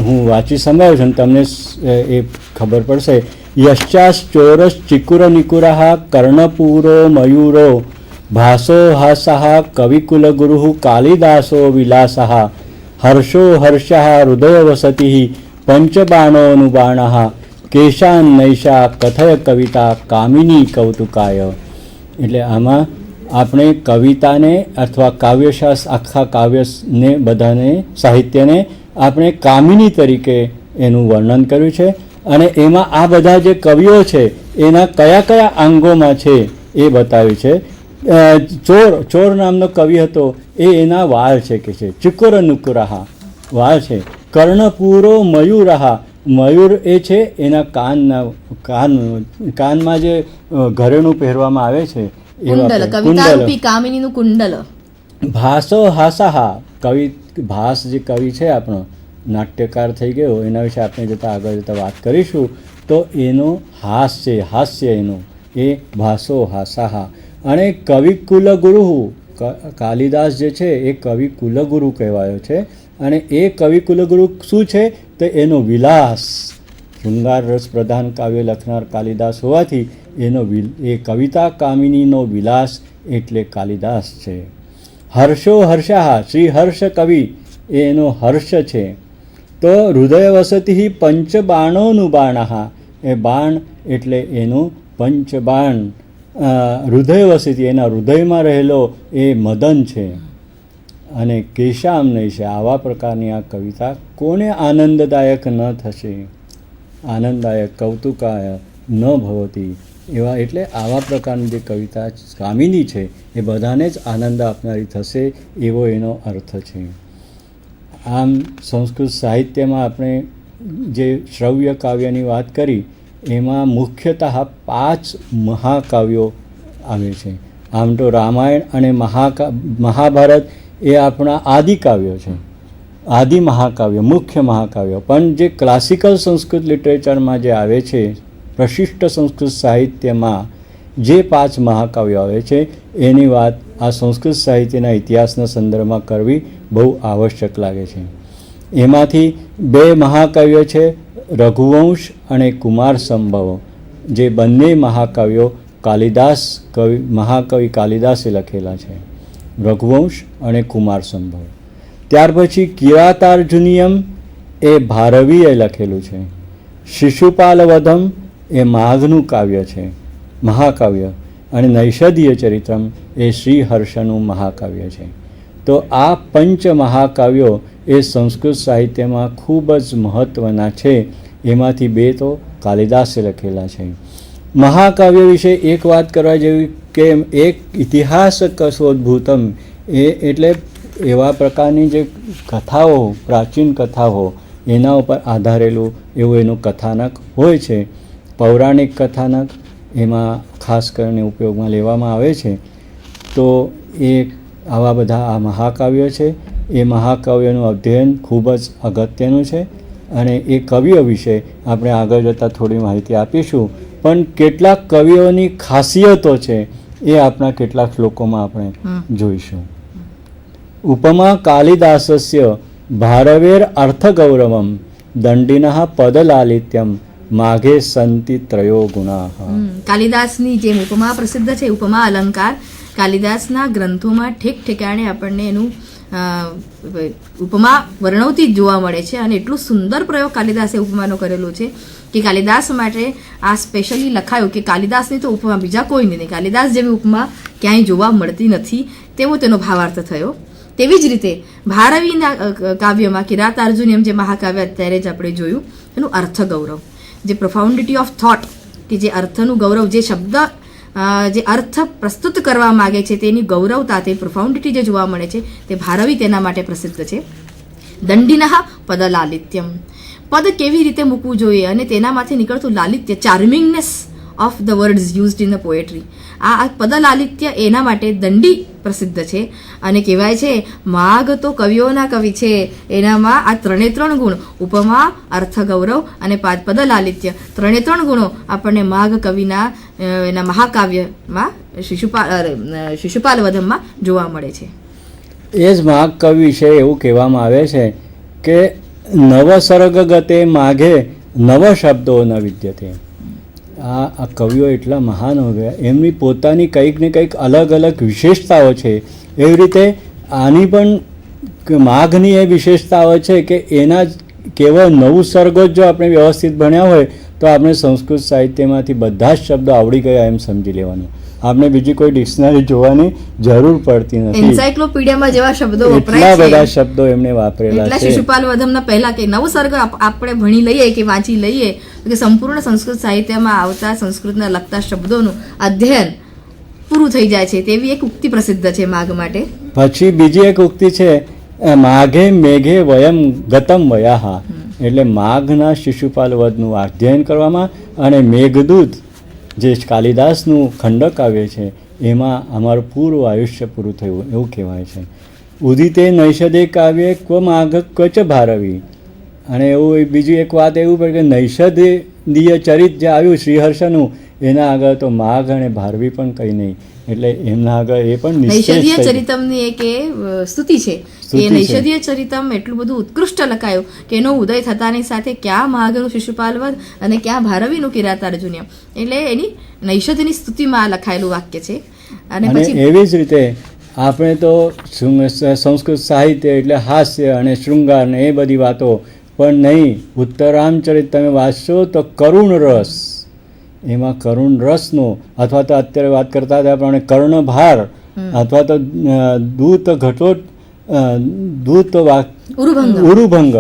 હું વાંચી સંભળાવું છું, તમને એ ખબર પડશે. યશ્ચાસ ચોરસ ચિકુર નિકુરઃ કર્ણપૂરો મયુરો ભાસો હાસઃ કવિકુલગુરુઃ કાલિદાસો વિલાસઃ હર્ષો હર્ષઃ હૃદય વસતિ પંચબાણોનુબાણઃ કેશાન નૈષા કથય કવિતા કામિની કૌતુકાય. એટલે આમાં આપણે કવિતાને અથવા કાવ્યશાસ્ત્ર, આખા કાવ્યને બધાને સાહિત્યને આપણે કામિની તરીકે એનું વર્ણન કર્યું છે. અને એમાં આ બધા જે કવિઓ છે એના કયા કયા અંગોમાં છે એ બતાવ્યું છે. ચોર નામનો કવિ હતો, એ એના વાળ છે કે છે. ચિકુર નુકુરઃ વાળ છે. કર્ણપૂરો મયુરઃ, મયુર એ છે એના કાનમાં જે ઘરેણું પહેરવામાં આવે છે. કુંડલ, કવિતારૂપી કામિનીનું કુંડલ. ભાસો હાસઃ, ભાસ જે કવિ છે આપણો, નાટ્યકાર થઈ ગયો, એના વિશે આપણે આગળ જતાં વાત કરીશું. તો એનો હાસ્ય એનું એ ભાસો હાસઃ. અને કવિકુલગુરુ, કાલિદાસ જે છે એ કવિકુલગુરુ કહેવાયો છે. અને એ કવિકુલગુરુ શું છે તો એનો વિલાસ, શૃંગાર રસ પ્રધાન કાવ્ય લખનાર કાલિદાસ હોવાથી એ કવિતા કામિનીનો વિલાસ એટલે કાલિદાસ છે. હર્ષો હર્ષઃ, શ્રી હર્ષ કવિ એનો હર્ષ છે. તો હૃદય વસતિ પંચબાણોનું બાણઃ, એ બાણ એટલે એનું પંચબાણ. હૃદય વસતિ એના હૃદયમાં રહેલો એ મદન છે. અને કેશામ નૈષા, આવા પ્રકારની આ કવિતા કોને આનંદદાયક ન થશે? આનંદદાયક કૌતુકાય ન ભવતી, એવા એટલે આવા પ્રકારની જે કવિતા કામિની છે એ બધાને જ આનંદ આપનારી થશે, એવો એનો અર્થ છે. આમ સંસ્કૃત સાહિત્યમાં આપણે જે શ્રવ્ય કાવ્યની વાત કરી, એમાં મુખ્યતઃ 5 મહાકાવ્યો આવે છે. આમ તો રામાયણ અને મહાભારત એ આપણા આદિ કાવ્યો છે, આદિ મહાકાવ્ય, મુખ્ય મહાકાવ્ય. પણ જે ક્લાસિકલ સંસ્કૃત લિટરેચરમાં જે આવે છે, પ્રશિષ્ટ સંસ્કૃત સાહિત્યમાં જે 5 મહાકાવ્યો આવે છે એની વાત આ સંસ્કૃત સાહિત્યના ઇતિહાસના સંદર્ભમાં કરવી બહુ આવશ્યક લાગે છે. એમાંથી 2 મહાકાવ્યો છે, રઘુવંશ અને કુમાર સંભવ, જે બંને મહાકાવ્યો મહાકવિ કાલિદાસે લખેલા છે, રઘુવંશ અને કુમાર સંભવ. ત્યાર પછી કિરાતાર્જુનિયમ એ ભારવીએ લખેલું છે. શિશુપાલવધમ એ માઘનું કાવ્ય છે, મહાકાવ્ય. અને નૈષધીય ચરિત્રમ એ શ્રી હર્ષનું મહાકાવ્ય છે. તો આ 5 મહાકાવ્યો એ સંસ્કૃત સાહિત્યમાં ખૂબ જ મહત્ત્વના છે. એમાંથી 2 તો કાલિદાસે લખેલા છે. મહાકાવ્ય વિશે એક વાત કરવા જેવી કે એક ઇતિહાસ કશોદ્ભૂતમ, એટલે એવા પ્રકારની જે કથાઓ, પ્રાચીન કથાઓ, એના ઉપર આધારેલું એવું એનું કથાનક હોય છે. પૌરાણિક કથાનક એમાં ખાસ કરીને ઉપયોગમાં લેવામાં આવે છે. તો એ આવા બધા આ મહાકાવ્યો છે. એ મહાકાવ્યનું અધ્યયન ખૂબ જ અગત્યનું છે. અને એ કવિઓ વિશે આપણે આગળ જતાં થોડી માહિતી આપીશું. પણ કેટલાક કવિઓની ખાસિયતો છે એ આપણા કેટલાક શ્લોકોમાં આપણે જોઈશું. ઉપમા કાલિદાસસ્ય ભારવેર અર્થગૌરવમ દંડિનઃ પદલાલિત્યમ માઘે સંતિ ત્રયો ગુણાઃ. કાલિદાસની જેમ ઉપમા પ્રસિદ્ધ છે, ઉપમા અલંકાર કાલિદાસના ગ્રંથોમાં ઠેક ઠેકાણે આપણને એનું ઉપમા વર્ણવતી જ જોવા મળે છે. અને એટલું સુંદર પ્રયોગ કાલિદાસે ઉપમાનો કરેલો છે કે કાલિદાસ માટે આ સ્પેશિયલી લખાયું કે કાલિદાસની તો ઉપમા બીજા કોઈ નહીં, કાલિદાસ જેવી ઉપમા ક્યાંય જોવા મળતી નથી, તેવો તેનો ભાવાર્થ થયો. તેવી જ રીતે ભારવીના કાવ્યમાં કિરાતાર્જુનિયમ જે મહાકાવ્ય અત્યારે જ આપણે જોયું, એનું અર્થ ગૌરવ, જે પ્રોફાઉન્ડિટી ઓફ થોટ, કે જે અર્થનું ગૌરવ, જે શબ્દ જે અર્થ પ્રસ્તુત કરવા માગે છે તેની ગૌરવતા, તે પ્રોફાઉન્ડિટી જે જોવા મળે છે તે ભારવી તેના માટે પ્રસિદ્ધ છે. દંડિનઃ પદ લાલિત્યમ, પદ કેવી રીતે મૂકવું જોઈએ અને તેનામાંથી નીકળતું લાલિત્ય, charmingness of the words used in the poetry, આ પદ લાલિત્ય એના માટે દંડી પ્રસિદ્ધ છે. અને કહેવાય છે માઘ તો કવિઓના કવિ છે, એનામાં આ 3 ગુણ, ઉપમા, અર્થ ગૌરવ અને પદ લાલિત્ય, 3 ગુણો આપણને માઘ કવિના એના મહાકાવ્યમાં શિશુપાલ વધમમાં જોવા મળે છે. એ જ માઘ કવિ વિશે એવું કહેવામાં આવે છે કે નવસર્ગ ગતે માઘે નવ શબ્દો ન વિદ્યતે. આ કવિઓ એટલા મહાન હો ગયા, એમની પોતાની કંઈક ને કંઈક અલગ અલગ વિશેષતાઓ છે. એવી રીતે આની પણ માઘની એ વિશેષતાઓ છે કે એના કેવળ 9 સર્ગો જો આપણે વ્યવસ્થિત ભણ્યા હોય તો આપણે સંસ્કૃત સાહિત્યમાંથી બધા જ શબ્દો આવડી ગયા એમ સમજી લેવાનું. આપણે બીજી કોઈ ડિક્શનરી જોવાની જરૂર પડતી નથી. એન્સાઇક્લોપીડિયામાં જેવા શબ્દો વપરાય એટલા છે, બધા શબ્દો એમને વાપરેલા એટલા છે. શિશુપાલ વધમના પહેલા કે 9 સર્ગ આપણે ભણી લઈએ કે વાંચી લઈએ કે સંપૂર્ણ સંસ્કૃત સાહિત્યમાં આવતા સંસ્કૃતના લગતા શબ્દોનું અધ્યયન પૂરું થઈ જાય છે. તેવી એક ઉક્તિ પ્રસિદ્ધ છે માઘ માટે. પછી બીજી એક ઉક્તિ છે, માઘે મેઘે વયમ ગતમ વયાહા, એટલે માઘના શિશુપાલ વધનું અધ્યયન કરવામાં અને મેઘદૂત જે કાલિદાસનું ખંડકાવ્ય છે એમાં અમારું પૂરું આયુષ્ય પૂરું થયું એવું કહેવાય છે. ઉદિતે નૈષદે કાવ્ય ક્વ માઘ ક્વ ચ ભારવી. અને એવું બીજી એક વાત એવું પડે કે નૈષદીય ચરિત જે આવ્યું શ્રીહર્ષનું, એના આગળ તો માઘ અને ભારવી પણ કંઈ નહીં, એટલે એમના આગળ એ પણ નૈષધીય ચરિતમની એક સ્તુતિ છે કે નૈષધીય ચરિતમ એટલું બધું ઉત્કૃષ્ટ લખાયું કે એનો ઉદય થતાની સાથે ક્યાં માઘનું શિશુપાલવધ અને ક્યાં ભારવીનું કિરાતાર્જુનિયમ, એટલે એની નૈષધની સ્તુતિમાં લખાયેલું વાક્ય છે. અને પછી એવી જ રીતે આપણે તો સંસ્કૃત સાહિત્ય એટલે હાસ્ય અને શૃંગાર ને એ બધી વાતો, પણ નહીં, ઉત્તરામચરિત તમે વાંચશો તો કરુણ રસ, એમાં કરુણ રસનો, અથવા તો અત્યારે વાત કરતા હતા આપણે કર્ણભાર, અથવા તો દૂત ઘટોટ, દૂત ઉરુભંગ,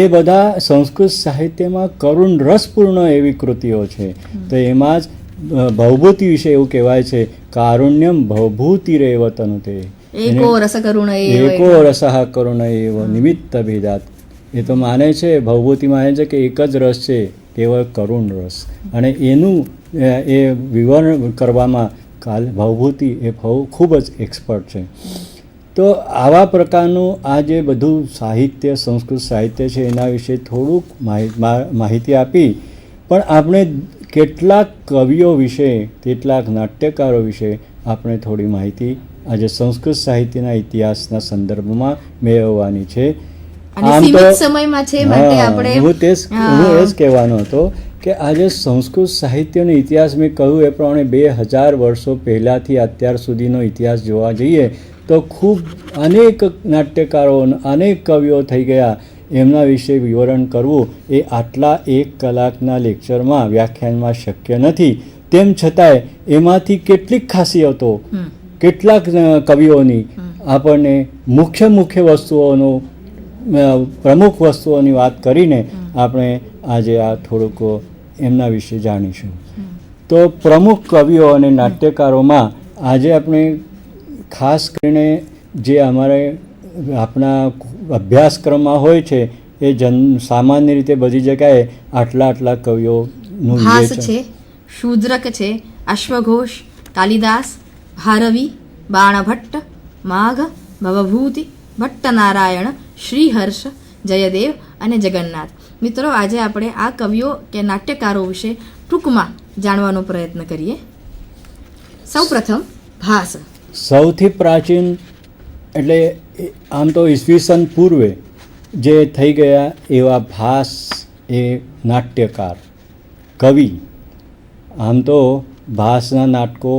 એ બધા સંસ્કૃત સાહિત્યમાં કરુણ રસપૂર્ણ એવી કૃતિઓ છે. તો એમાં જ ભવભૂતિ વિશે એવું કહેવાય છે, કારુણ્યમ ભવભૂતિરેવ તનુતે, એકો રસ કરુણ એકો રસઃ કરુણ એવ નિમિત્ત ભેદાત. એ તો માને છે, ભવભૂતિ માને છે કે એક જ રસ છે, કેવળ કરુણ રસ, અને એનું એ વિવરણ કરવામાં ભવભૂતિ એ ખૂબ જ એક્સપર્ટ છે. તો આવા પ્રકારનું આ જે બધું સાહિત્ય, સંસ્કૃત સાહિત્ય છે એના વિશે થોડુંક માહિતી આપી, પણ આપણે કેટલાક કવિઓ વિશે, કેટલાક નાટ્યકારો વિશે આપણે થોડી માહિતી આજે સંસ્કૃત સાહિત્યના ઇતિહાસના સંદર્ભમાં મેળવવાની છે. આમ તો હું એ જ કહેવાનો હતો કે આજે સંસ્કૃત સાહિત્યનો ઇતિહાસ મેં કહ્યું એ પ્રમાણે 2000 વર્ષો પહેલાંથી અત્યાર સુધીનો ઇતિહાસ જોવા જઈએ તો ખૂબ અનેક નાટ્યકારો, અનેક કવિઓ થઈ ગયા. એમના વિશે વિવરણ કરવું એ આટલા 1 કલાકના લેક્ચરમાં, વ્યાખ્યાનમાં શક્ય નથી. તેમ છતાંય એમાંથી કેટલીક ખાસિયતો, કેટલાક કવિઓની આપણને મુખ્ય વસ્તુઓનો, પ્રમુખ વસ્તુઓની વાત કરીને આપણે આજે આ થોડુંક એમના વિશે જાણીશું. તો પ્રમુખ કવિઓ અને નાટ્યકારોમાં આજે આપણે ખાસ કરીને જે અમારે આપણા અભ્યાસક્રમમાં હોય છે એ સામાન્ય રીતે બધી જગ્યાએ આટલા કવિઓનું ભાસ છે, શૂદ્રક છે, અશ્વઘોષ, કાલિદાસ, ભારવી, બાણભટ્ટ, માઘ, ભવભૂતિ, ભટ્ટનારાયણ, શ્રીહર્ષ, જયદેવ અને જગન્નાથ. મિત્રો, આજે આપણે આ કવિઓ કે નાટ્યકારો વિશે ટૂંકમાં જાણવાનો પ્રયત્ન કરીએ. સૌપ્રથમ ભાસ. સૌથી પ્રાચીન એટલે આમ તો ઈસવીસન પૂર્વે જે થઈ ગયા એવા ભાસ એ નાટ્યકાર, કવિ. આમ તો ભાસના નાટકો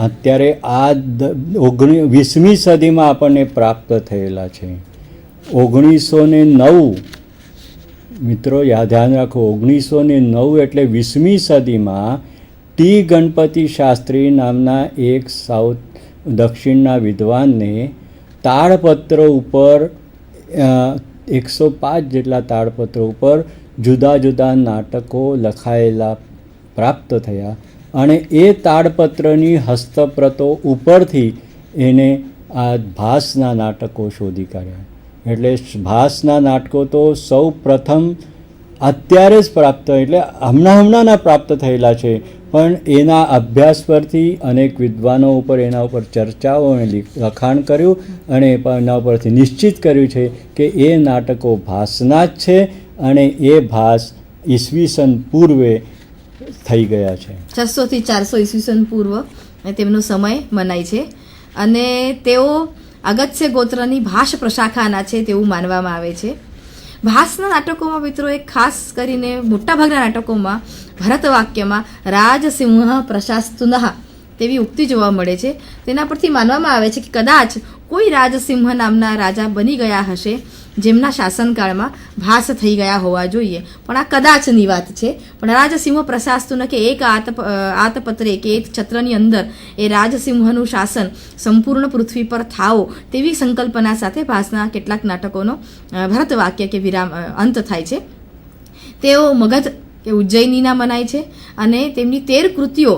અત્યારે આ 20મી સદીમાં આપણને પ્રાપ્ત થયેલા છે. 1909, મિત્રો ધ્યાન રાખો, 1909 એટલે 20મી સદીમાં ટી ગણપતિ શાસ્ત્રી નામના એક દક્ષિણના વિદ્વાનને તાળપત્ર ઉપર 105 જેટલા તાળપત્ર ઉપર જુદા જુદા નાટકો લખાયેલા પ્રાપ્ત થયા અને એ તાળપત્રની હસ્તપ્રતો ઉપરથી એને આ ભાસના નાટકો શોધી કાઢ્યા. એટલે ભાસના નાટકો તો સૌ પ્રથમ અત્યારે જ પ્રાપ્ત, એટલે હમણાંના પ્રાપ્ત થયેલા છે, પણ એના અભ્યાસ પરથી અનેક વિદ્વાનો ઉપર એના ઉપર ચર્ચાઓ અને લખાણ કર્યું અને એના ઉપરથી નિશ્ચિત કર્યું છે કે એ નાટકો ભાસના જ છે અને એ ભાસ ઈસવીસન પૂર્વે થઈ ગયા છે. 600 થી 400 ઈસવીસન પૂર્વ તેમનો સમય મનાય છે અને તેઓ અગત્ય ગોત્રની ભાષ પ્રશાખાના છે તેવું માનવામાં આવે છે. ભાસના નાટકોમાં મિત્રો એક ખાસ કરીને મોટાભાગના નાટકોમાં ભરતવાક્યમાં રાજસિંહ પ્રશાસ્તુનઃ તેવી ઉક્તિ જોવા મળે છે. તેના પરથી માનવામાં આવે છે કે કદાચ કોઈ રાજસિંહ નામના રાજા બની ગયા હશે જેમના શાસનકાળમાં ભાસ થઈ ગયા હોવા જોઈએ, પણ આ કદાચની વાત છે. પણ રાજસિંહ પ્રશાસ્તુન કે એક આતપત્રે કે એક છત્રની અંદર એ રાજસિંહનું શાસન સંપૂર્ણ પૃથ્વી પર થાઓ તેવી સંકલ્પના સાથે ભાસના કેટલાક નાટકોનો ભરતવાક્ય કે વિરામ અંત થાય છે. તેઓ મગધ કે ઉજ્જૈનીના મનાય છે અને તેમની 13 કૃતિઓ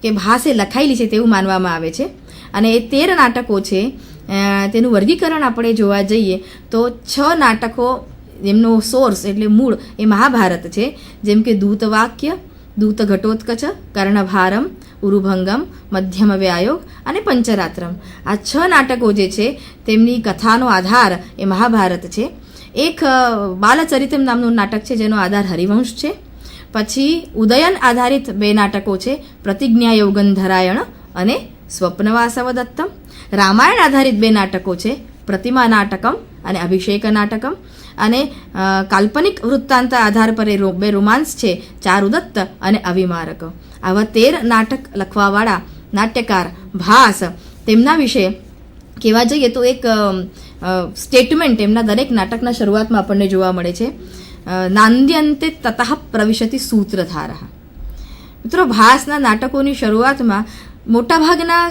કે ભાસે લખાયેલી છે તેવું માનવામાં આવે છે. અને એ 13 નાટકો છે તેનું વર્ગીકરણ આપણે જોવા જઈએ તો 6 નાટકો એમનો સોર્સ એટલે મૂળ એ મહાભારત છે, જેમ કે દૂતવાક્ય, દૂત ઘટોત્કચ, કર્ણભારમ, ઉરુભંગમ, મધ્યમ વ્યાયોગ અને પંચરાત્રમ. આ 6 નાટકો જે છે તેમની કથાનો આધાર એ મહાભારત છે. એક બાલચરિતમ નામનું નાટક છે જેનો આધાર હરિવંશ છે. પછી ઉદયન આધારિત 2 નાટકો છે, પ્રતિજ્ઞા યોગંધરાયણ અને સ્વપ્નવાસવદત્તમ. રામાયણ આધારિત 2 નાટકો છે, પ્રતિમા નાટકમ અને અભિષેક નાટકમ. અને કાલ્પનિક વૃત્તાંત આધાર પર એ 2 રોમાન્સ છે, ચારુદત્ત અને અવિમારક. આવા 13 નાટક લખવાવાળા નાટ્યકાર ભાસ, તેમના વિશે કહેવા જઈએ તો એક સ્ટેટમેન્ટ એમના દરેક નાટકના શરૂઆતમાં આપણને જોવા મળે છે, નાંદ્યંતે તતઃ પ્રવિશતિ સૂત્રધારઃ. મિત્રો ભાસના નાટકોની શરૂઆતમાં મોટાભાગના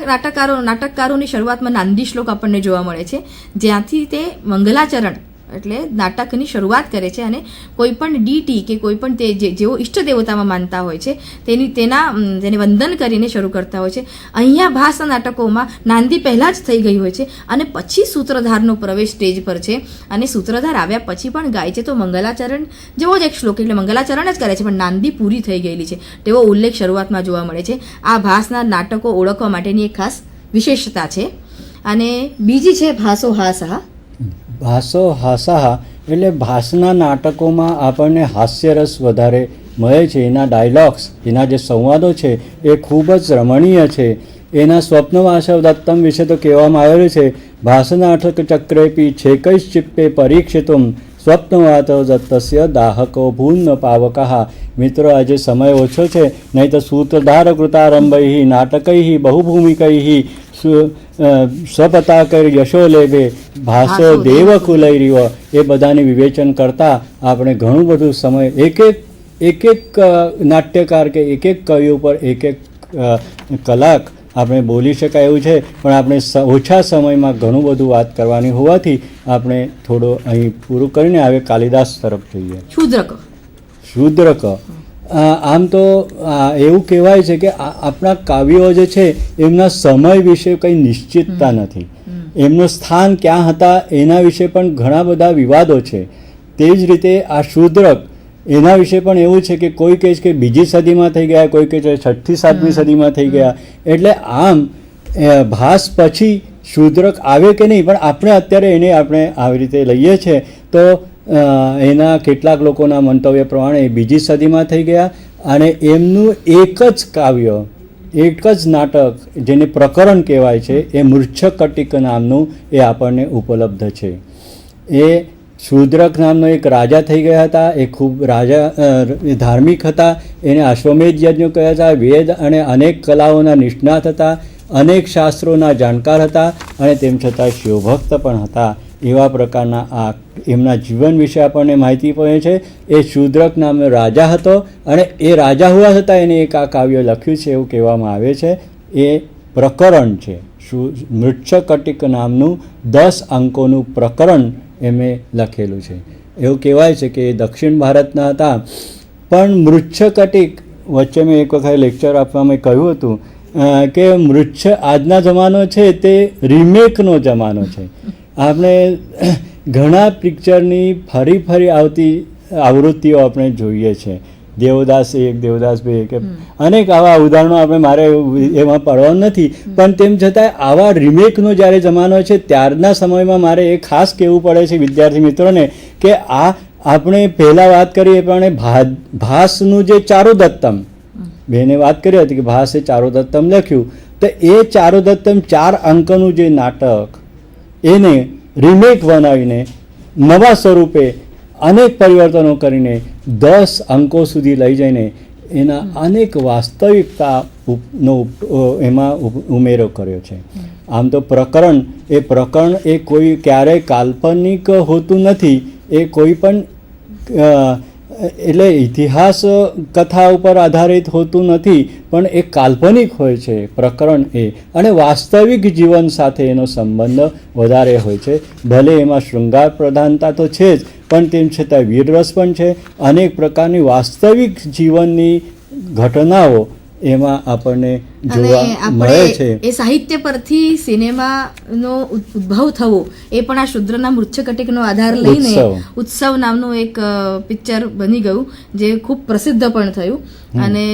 નાટકકારોની શરૂઆતમાં નાંદી શ્લોક આપણને જોવા મળે છે, જ્યાંથી તે મંગલાચરણ એટલે નાટકની શરૂઆત કરે છે અને કોઈ પણ ડીટી કે કોઈ પણ તે જેઓ ઈષ્ટ દેવતામાં માનતા હોય છે તેને વંદન કરીને શરૂ કરતા હોય છે. અહીંયા ભાસના નાટકોમાં નાંદી પહેલાં જ થઈ ગઈ હોય છે અને પછી સૂત્રધારનો પ્રવેશ સ્ટેજ પર છે અને સૂત્રધાર આવ્યા પછી પણ ગાય છે તો મંગલાચરણ જેવો જ એક શ્લોક એટલે મંગલાચરણ જ કરે છે, પણ નાંદી પૂરી થઈ ગયેલી છે તેવો ઉલ્લેખ શરૂઆતમાં જોવા મળે છે. આ ભાસના નાટકો ઓળખવા માટેની એક ખાસ વિશેષતા છે. અને બીજી છે ભાસો હાસા. ભાસો હાસા એટલે ભાસના નાટકોમાં આપણને હાસ્યરસ વધારે મળે છે. એના ડાયલોગ્સ, એના જે સંવાદો છે એ ખૂબ જ રમણીય છે. એના સ્વપ્નવાસવદત્તમ વિશે તો કહેવામાં આવેલું છે, ભાસનાટક ચક્રેપી છેકૈશ્ચિપ્પે પરીક્ષિતુમ સ્વપ્નવાસવદત્તસ્ય દાહકો ભૂન્ન પાવકઃ. મિત્રો આજે સમય ઓછો છે, નહીં તો સૂત્રધાર કૃતારંભૈ નાટકૈ બહુભૂમિકૈ સ્વપતાકર યશો લેભે ભાસો દેવકુલૈરીવ એ બધાની વિવેચન કરતાં આપણે ઘણું બધું સમય એક એક નાટ્યકાર કે એક કવિ ઉપર એક કલાક આપણે બોલી શકાય એવું છે, પણ આપણે ઓછા સમયમાં ઘણું બધું વાત કરવાની હોવાથી આપણે થોડો અહીં પૂરું કરીને હવે કાલિદાસ તરફ જોઈએ. શૂદ્રક. આમ તો એવું કહેવાય છે કે આપણા કાવ્યો જે છે એમના સમય વિશે કંઈ નિશ્ચિતતા નથી. એમનું સ્થાન ક્યાં હતા એના વિશે પણ ઘણા બધા વિવાદો છે. તે જ રીતે આ શૂદ્રક એના વિશે પણ એવું છે કે કોઈ કહે છે કે 2જી સદીમાં થઈ ગયા, કોઈ કહે છે 6ઠી 7મી સદીમાં થઈ ગયા. એટલે આમ ભાસ પછી શૂદ્રક આવે કે નહીં, પણ આપણે અત્યારે એને આપણે આવી રીતે લઈએ છીએ તો એના કેટલાક લોકોના મંતવ્ય પ્રમાણે 2જી સદીમાં થઈ ગયા. અને એમનું એક જ કાવ્ય, એક જ નાટક જેને પ્રકરણ કહેવાય છે એ મૂર્છકટિક નામનું એ આપણને ઉપલબ્ધ છે. એ શૂદ્રક નામનો એક રાજા થઈ ગયા હતા. એ ખૂબ ધાર્મિક હતા. એને અશ્વમેધ યજ્ઞ કહ્યા હતા. વેદ અને અનેક કલાઓના નિષ્ણાત હતા. અનેક શાસ્ત્રોના જાણકાર હતા અને તેમ છતાં શિવભક્ત પણ હતા. એવા પ્રકારના આ એમના જીવન વિશે આપણને માહિતી પડે છે. એ શૂદ્રક નામનો રાજા હતો અને એ રાજા હોવા છતાં એને એક આ કાવ્ય લખ્યું છે એવું કહેવામાં આવે છે. એ પ્રકરણ છે. મૃચ્છકટિક નામનું 10 અંકોનું પ્રકરણ એમણે લખેલું છે. એવું કહેવાય છે કે એ દક્ષિણ ભારતના હતા. પણ મૃચ્છકટિક વચ્ચે મેં એક વખત લેક્ચર આપવામાં કહ્યું હતું કે આજના જમાનો છે તે રિમેકનો જમાનો છે. આપણે ઘણા પિક્ચરની ફરી આવતી આવૃત્તિઓ આપણે જોઈએ છે. દેવદાસ 1, દેવદાસ 2 કે અનેક આવા ઉદાહરણો આપણે મારે એમાં પડવાનું નથી. પણ તેમ છતાં આવા રિમેકનો જ્યારે જમાનો છે ત્યારના સમયમાં મારે એ ખાસ કહેવું પડે છે વિદ્યાર્થી મિત્રોને કે આ આપણે પહેલાં વાત કરી એ પ્રમાણે ભાસનું જે ચારુદત્તમ બેને વાત કરી હતી કે ભાસે ચારુદત્તમ લખ્યું તો એ ચારુદત્તમ 4 અંકનું જે નાટક એને રિમેક બનાવીને નવા સ્વરૂપે અનેક પરિવર્તનો કરીને 10 અંકો સુધી લઈ જઈને એના અનેક વાસ્તવિકતાનો એમાં ઉમેરો કર્યો છે. આમ તો પ્રકરણ એ કોઈ ક્યારેય કાલ્પનિક હોતું નથી. એ કોઈ પણ એટલે ઇતિહાસ કથા ઉપર આધારિત હોતું નથી પણ એ કાલ્પનિક હોય છે પ્રકરણ એ. અને વાસ્તવિક જીવન સાથે એનો સંબંધ વધારે હોય છે. ભલે એમાં શૃંગાર પ્રધાનતા તો છે જ પણ તેમ છતાં વીરરસ પણ છે. અનેક પ્રકારની વાસ્તવિક જીવનની ઘટનાઓ એમાં આપણને જોવા મળે છે. એ સાહિત્ય પરથી સિનેમાનો ઉદ્ભવ થવો એ પણ આ શુદ્રના મૃચ્છકટિકનો આધાર લઈને ઉત્સવ નામનું એક પિક્ચર બની ગયું જે ખૂબ પ્રસિદ્ધ પણ થયું. અને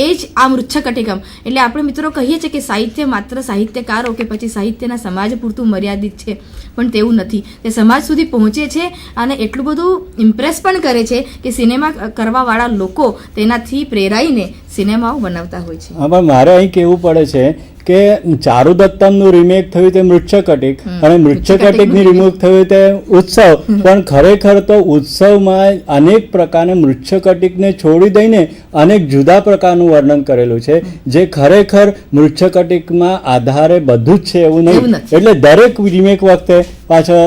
એ જ આ મૃચ્છકટિકમ એટલે આપણે મિત્રો કહીએ છીએ કે સાહિત્ય માત્ર સાહિત્યકારો કે પછી સાહિત્યના સમાજ પૂરતું મર્યાદિત છે પણ તેવું નથી. તે સમાજ સુધી પહોંચે છે અને એટલું બધું ઇમ્પ્રેસ પણ કરે છે કે સિનેમા કરવાવાળા લોકો તેનાથી પ્રેરાઈને સિનેમાઓ બનાવતા હોય છે. પણ મારે અહીં કહેવું પડે છે કે ચારુદત્તમનું રિમેક થયું તે મૃચ્છકટિક અને મૃચ્છકટિકની રિમેક થયું તે ઉત્સવ. પણ ખરેખર તો ઉત્સવમાં અનેક પ્રકારના મૃચ્છકટિકને છોડી દઈને અનેક જુદા પ્રકારનું વર્ણન કરેલું છે જે ખરેખર મૃચ્છકટિકમાં આધારે બધું જ છે એવું નહીં. એટલે દરેક રિમેક વખતે પાછળ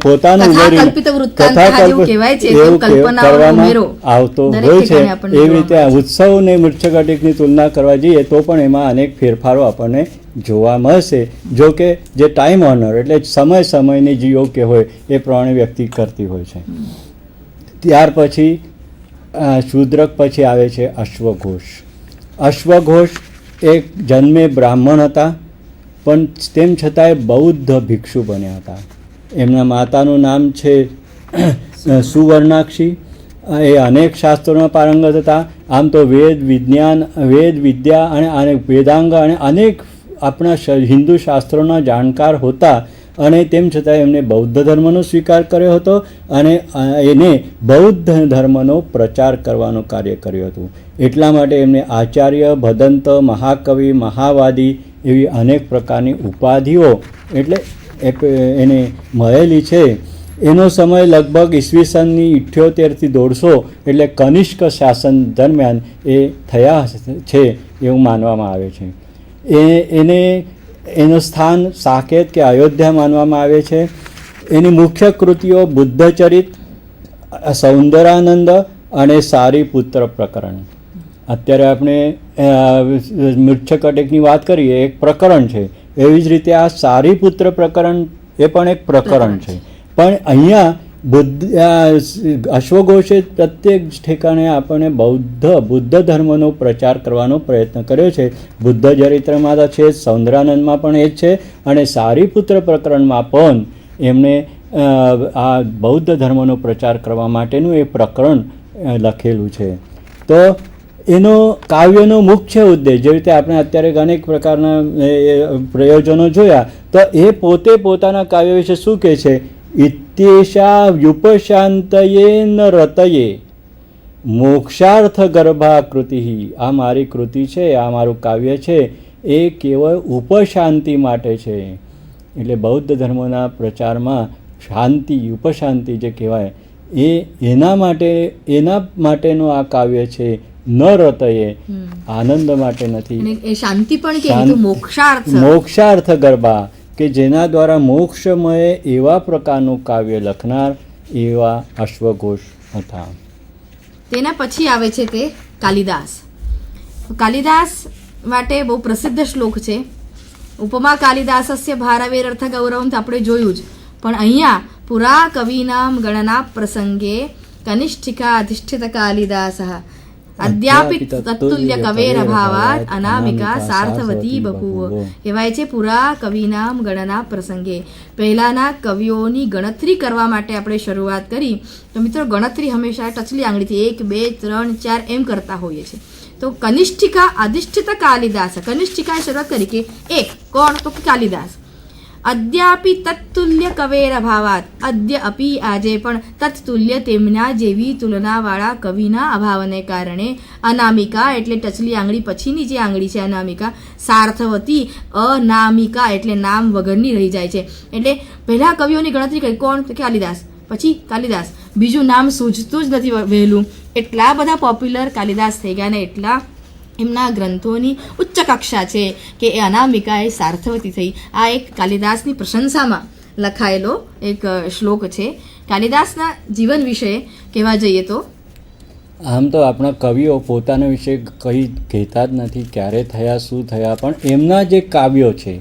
પોતાનું કરવામાં આવતો હોય છે. એવી રીતે ઉત્સવ ને મૃચ્છકટિકની તુલના કરવા જઈએ તો પણ એમાં અનેક ફેરફારો આપણને જોવા મળશે. જો કે જે ટાઈમ ઓનર એટલે સમયની જે યોગ્ય હોય એ પ્રમાણે વ્યક્તિ કરતી હોય છે. ત્યાર પછી શૂદ્રક પછી આવે છે અશ્વઘોષ. અશ્વઘોષ એક જન્મે બ્રાહ્મણ હતા પણ તેમ છતાંય બૌદ્ધ ભિક્ષુ બન્યા હતા. એમના માતાનું નામ છે સુવર્ણાક્ષી. એ અનેક શાસ્ત્રોમાં પારંગત હતા. આમ તો વેદ વિદ્યા અને વેદાંગ અને અનેક આપણા હિન્દુ શાસ્ત્રોના જાણકાર હતા અને તેમ છતાં એમને બૌદ્ધ ધર્મનો સ્વીકાર કર્યો હતો અને એને બૌદ્ધ ધર્મનો પ્રચાર કરવાનું કાર્ય કર્યું હતું. એટલા માટે એમને આચાર્ય, ભદંત, મહાકવિ, મહાવાદી એવી અનેક પ્રકારની ઉપાધિઓ એટલે એને મળેલી છે. એનો સમય લગભગ ઈસવીસનની 78 થી 150 એટલે કનિષ્ક શાસન દરમિયાન એ થયા છે એવું માનવામાં આવે છે. એનું સ્થાન સાકેત કે અયોધ્યા માનવામાં આવે છે. એની મુખ્ય કૃતિઓ બુદ્ધચરિત, સૌંદરાનંદ અને સારીપુત્ર પ્રકરણ. અત્યારે આપણે મૃચ્છકટિકની વાત કરીએ એક પ્રકરણ છે. એવી જ રીતે આ સારીપુત્ર પ્રકરણ એ પણ એક પ્રકરણ છે. પણ અહીંયા અશ્વઘોષે પ્રત્યેક ઠેકાણે આપણને બુદ્ધ ધર્મનો પ્રચાર કરવાનો પ્રયત્ન કર્યો છે. બુદ્ધ ચરિત્રમાં તો છે, સૌંદરાનંદમાં પણ એ જ છે અને સારીપુત્ર પ્રકરણમાં પણ એમણે આ બૌદ્ધ ધર્મનો પ્રચાર કરવા માટેનું એ પ્રકરણ લખેલું છે. તો એનો કાવ્યનો મુખ્ય ઉદ્દેશ જેવી રીતે આપણે અત્યારે અનેક પ્રકારના પ્રયોજનો જોયા તો એ પોતાના કાવ્ય વિશે શું કહે છે? ઇત્યેષા વ્યુપશાંતયેન રતયે મોક્ષાર્થ ગર્ભાકૃતિ. આ મારી કૃતિ છે, આ મારું કાવ્ય છે એ કેવળ ઉપશાંતિ માટે છે. એટલે બૌદ્ધ ધર્મના પ્રચારમાં શાંતિ, ઉપશાંતિ જે કહેવાય એના માટેનું આ કાવ્ય છે. ન રતયે, આનંદ માટે નથી. અને એ શાંતિ પણ કે એ તો મોક્ષાર્થ મોક્ષાર્થ ગરબા, કે જેના દ્વારા મોક્ષ મળે એવા પ્રકારનું કાવ્ય લખનાર એવા અશ્વઘોષ હતા. તેના પછી આવે છે તે કાલિદાસ. કાલિદાસ માટે બહુ પ્રસિદ્ધ શ્લોક છે. ઉપમા કાલિદાસસ્ય ભારાવેરર્થ ગૌરવમ તો આપણે જોયું જ, પણ અહીંયા પુરા કવિનામ ગણના પ્રસંગે કનિષ્ઠિકા અધિષ્ઠિત કાલિદાસ અદ્યાપી તત્તુલ્ય કવેરભાવાત અનામિકા સાર્થવતી બભૂવ. કહેવાય છે પુરા કવિનામ ગણના પ્રસંગે, પહેલાના કવિઓની ગણતરી કરવા માટે આપણે શરૂઆત કરી તો મિત્રો ગણતરી હંમેશા ટચલી આંગળીથી 1 2 3 4 એમ કરતા હોઈએ છીએ. તો કનિષ્ઠિકા અધિષ્ઠિત કાલિદાસ, કનિષ્ઠિકાએ શરૂઆત કરી કે એક કોણ, તો કાલિદાસ. અદ્યાપી તત્તુલ્ય કવેર અભાવાત, અદ્ય અપી આજે પણ તત્તુલ્ય તેમના જેવી તુલનાવાળા કવિના અભાવને કારણે અનામિકા એટલે ટચલી આંગળી પછીની જે આંગળી છે અનામિકા, સાર્થવતી અનામિકા એટલે નામ વગરની રહી જાય છે. એટલે પહેલા કવિઓની ગણતરી કરી કોણ, તો કાલિદાસ, પછી કાલિદાસ, બીજું નામ સૂઝતું જ નથી વહેલું. એટલા બધા પોપ્યુલર કાલિદાસ થઈ ગયા ને એટલા એમના ગ્રંથોની ઉચ્ચ કક્ષા છે કે એ અનામિકા એ સાર્થવતી થઈ. આ એક કાલિદાસની પ્રશંસામાં લખાયેલો એક શ્લોક છે. કાલિદાસના જીવન વિશે કહેવા જઈએ તો આમ તો આપણા કવિઓ પોતાના વિશે કંઈ કહેતા જ નથી, ક્યારે થયા, શું થયા, પણ એમના જે કાવ્યો છે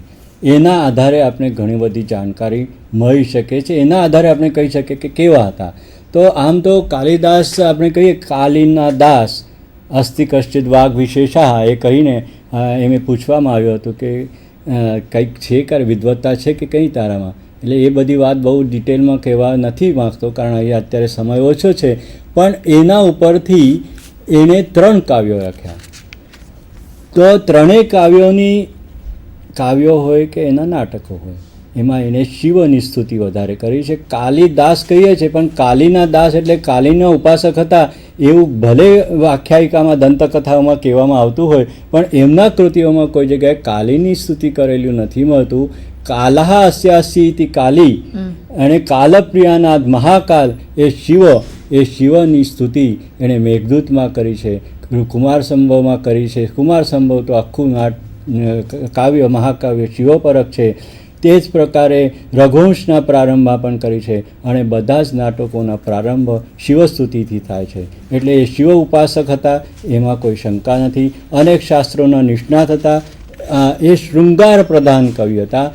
એના આધારે આપણે ઘણી બધી જાણકારી મળી શકે છે. એના આધારે આપણે કહી શકીએ કે કેવા હતા. તો આમ તો કાલિદાસ આપણે કહીએ કાલિના દાસ અસ્તિ કશ્ચિત વાઘ વિશેષા, એ કહીને એમે પૂછવામાં આવ્યું હતું કે કંઈક છે કે વિદ્વત્તા છે કે કંઈ તારામાં. એટલે એ બધી વાત બહુ ડિટેલમાં કહેવા નથી માગતો કારણ અહીંયા અત્યારે સમય ઓછો છે, પણ એના ઉપરથી એણે 3 કાવ્યો લખ્યા. તો ત્રણેય કાવ્યો હોય કે એના નાટકો હોય, એમાં એને શિવની સ્તુતિ વધારે કરી છે. કાલિદાસ કહીએ છીએ પણ કાલીના દાસ એટલે કાલીના ઉપાસક હતા એવું ભલે આખ્યાયિકામાં દંતકથાઓમાં કહેવામાં આવતું હોય, પણ એમના કૃતિઓમાં કોઈ જગ્યાએ કાલીની સ્તુતિ કરેલું નથી મળતું. કાલહ અસ્યાસી ઇતિ કાલી, અને કાલપ્રિયાનાદ મહાકાલ એ શિવની સ્તુતિ એણે મેઘદૂતમાં કરી છે, કુમાર સંભવમાં કરી છે. કુમાર સંભવ તો આખું કાવ્ય મહાકાવ્ય શિવપરક છે. તે જ પ્રકારે રઘુવંશના પ્રારંભમાં પણ કરી છે, અને બધા જ નાટકોના પ્રારંભ શિવસ્તુતિથી થાય છે. એટલે એ શિવ ઉપાસક હતા, એમાં કોઈ શંકા નથી. અનેક શાસ્ત્રોના નિષ્ણાત હતા. એ શૃંગાર પ્રધાન કવિ હતા.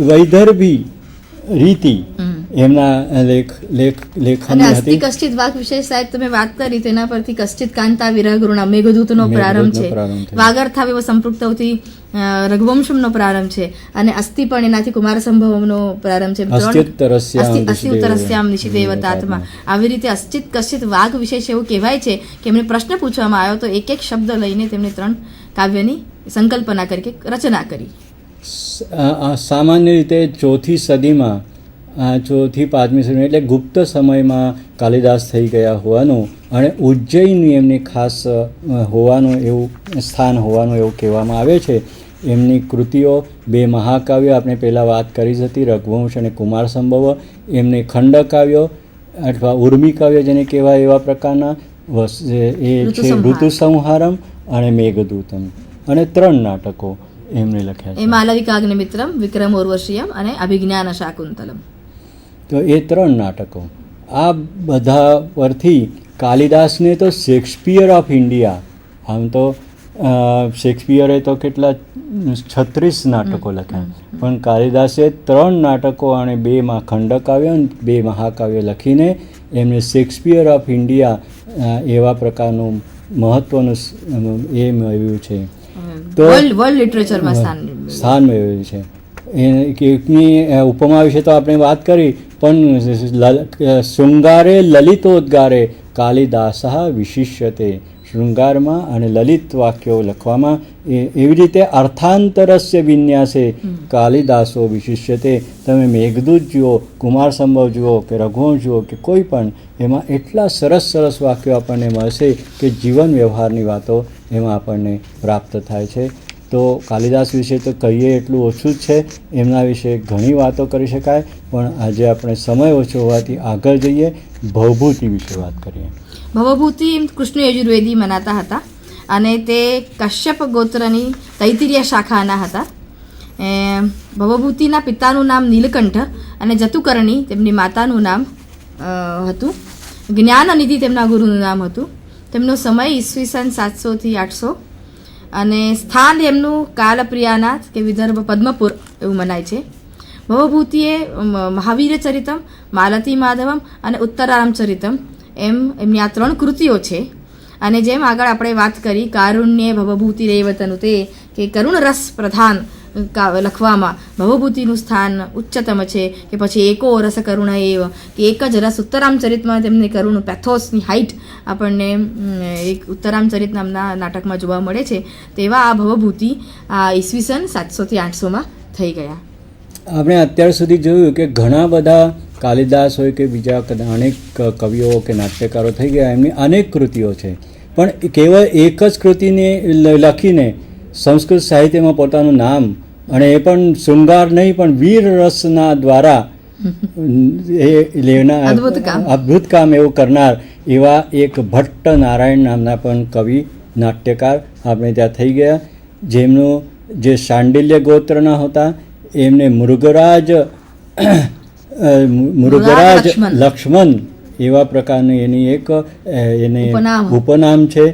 વૈદર્ભી રીતિ એમના લેખન હતી. કશ્ચિત વાઘ વિશે સાહેબ તમે વાત કરી તેના પરથી કશ્ચિત કાંતા વિરહ ગુરુણા મેઘદૂતનો પ્રારંભ છે, વાગર્થાવેવ સંપૃક્તવથી રઘુવંશમનો પ્રારંભ છે, અને અસ્થિ પણ એનાથી કુમાર સંભવમનો પ્રારંભ છે. અસ્થિઉત્તરસ્યામ નિશિદેવતાત્મા. આવી રીતે અશ્ચિત કશ્ચિત વાઘ વિશેષ એવું કહેવાય છે કે એમને પ્રશ્ન પૂછવામાં આવ્યો તો એક શબ્દ લઈને તેમણે 3 કાવ્યની સંકલ્પના કરી કે રચના કરી. સામાન્ય રીતે 4મી સદીમાં 4મી 5મી સદી એટલે ગુપ્ત સમયમાં કાલિદાસ થઈ ગયા હોવાનું, અને ઉજ્જૈન એમની ખાસ હોવાનું એવું સ્થાન હોવાનું એવું કહેવામાં આવે છે. એમની કૃતિઓ 2 મહાકાવ્યો આપણે પહેલાં વાત કરી હતી, રઘુવંશ અને કુમાર સંભવ. એમની ખંડકાવ્યો અથવા ઉર્મી કાવ્ય જેને કહેવાય એવા પ્રકારના એ છે ઋતુસંહારમ અને મેઘદૂતમ, અને 3 નાટકો એમને લખ્યા છે. એ માલવિકાગ્નિમિત્રમ, વિક્રમ ઉર્વશીયમ અને અભિજ્ઞાન શાકુંતલમ. તો એ 3 નાટકો, આ બધા પરથી કાલિદાસને તો શેક્સપિયર ઓફ ઇન્ડિયા, આમ તો શેક્સપિયરે તો કેટલા 36 નાટકો લખ્યા, પણ કાલિદાસે 3 નાટકો અને 2 ખંડકાવ્ય અને 2 મહાકાવ્ય લખીને એમને શેક્સપિયર ઓફ ઇન્ડિયા એવા પ્રકારનું મહત્વનું એ મેળવ્યું છે. તો વર્લ્ડ લિટરેચરમાં સ્થાન મેળવ્યું છે. એકની ઉપમા વિશે તો આપણે વાત કરી, પણ શૃંગારે લલિતોદ્ગારે કાલિદાસ વિશિષ્યતે. શૃંગારમાં અને લલિત વાક્યો લખવામાં એવી રીતે અર્થાંતરસ્ય વિન્યાસે કાલિદાસો વિશિષ્યતે. તમે મેઘદૂત જુઓ, કુમાર સંભવ જુઓ કે રઘુવંશ જુઓ કે કોઈ પણ, એમાં એટલા સરસ વાક્યો આપણને મળશે કે જીવન વ્યવહારની વાતો એમાં આપણને પ્રાપ્ત થાય છે. તો કાલિદાસ વિશે તો કહીએ એટલું ઓછું જ છે, એમના વિશે ઘણી વાતો કરી શકાય, પણ આજે આપણે સમય ઓછો હોવાથી આગળ જઈએ, ભવભૂતિ વિશે વાત કરીએ. ભવભૂતિ કૃષ્ણ યજુર્વેદી મનાતા હતા અને તે કશ્યપ ગોત્રની તૈતિરીય શાખાના હતા. ભવભૂતિના પિતાનું નામ નીલકંઠ અને જતુકર્ણી તેમની માતાનું નામ હતું. જ્ઞાનનિધિ તેમના ગુરુનું નામ હતું. તેમનો સમય ઈસવીસન 700 થી 800 અને સ્થાન એમનું કાલપ્રિયાનાથ કે વિદર્ભ પદ્મપુર એવું મનાય છે. ભવભૂતિએ મહાવીર ચરિતમ, માલતી માધવમ અને ઉત્તરારામચરિતમ એમની આ 3 કૃતિઓ છે. અને જેમ આગળ આપણે વાત કરી કારુણ્ય ભવભૂતિ રેવતનું, તે કે કરુણ રસ પ્રધાન લખવામાં ભવભૂતિનું સ્થાન ઉચ્ચતમ છે. કે પછી એકો રસ કરુણ એવ, કે એક જ રસ ઉત્તરામચરિતમાં તેમને કરુણ પેથોસની હાઇટ આપણને એક ઉત્તરામચરિત નામના નાટકમાં જોવા મળે છે. તેવા આ ભવભૂતિ આ ઈસવીસન 700 થી 800 થઈ ગયા. આપણે અત્યાર સુધી જોયું કે ઘણા બધા કાલિદાસ હોય કે બીજા અનેક કવિઓ કે નાટ્યકારો થઈ ગયા, એમની અનેક કૃતિઓ છે, પણ કેવળ એક જ કૃતિને લખીને સંસ્કૃત સાહિત્યમાં પોતાનું નામ, અને એ પણ શૃંગાર નહીં પણ વીર રસના દ્વારા એ લેનાર અદ્ભુત કામ એવું કરનાર એવા એક ભટ્ટ નારાયણ નામના પણ કવિ નાટ્યકાર આપણે ત્યાં થઈ ગયા, જેમનું જે શાંડિલ્ય ગોત્રના હતા એમને મૃગરાજ લક્ષ્મણ એવા પ્રકારનું એની એક એને ઉપનામ છે.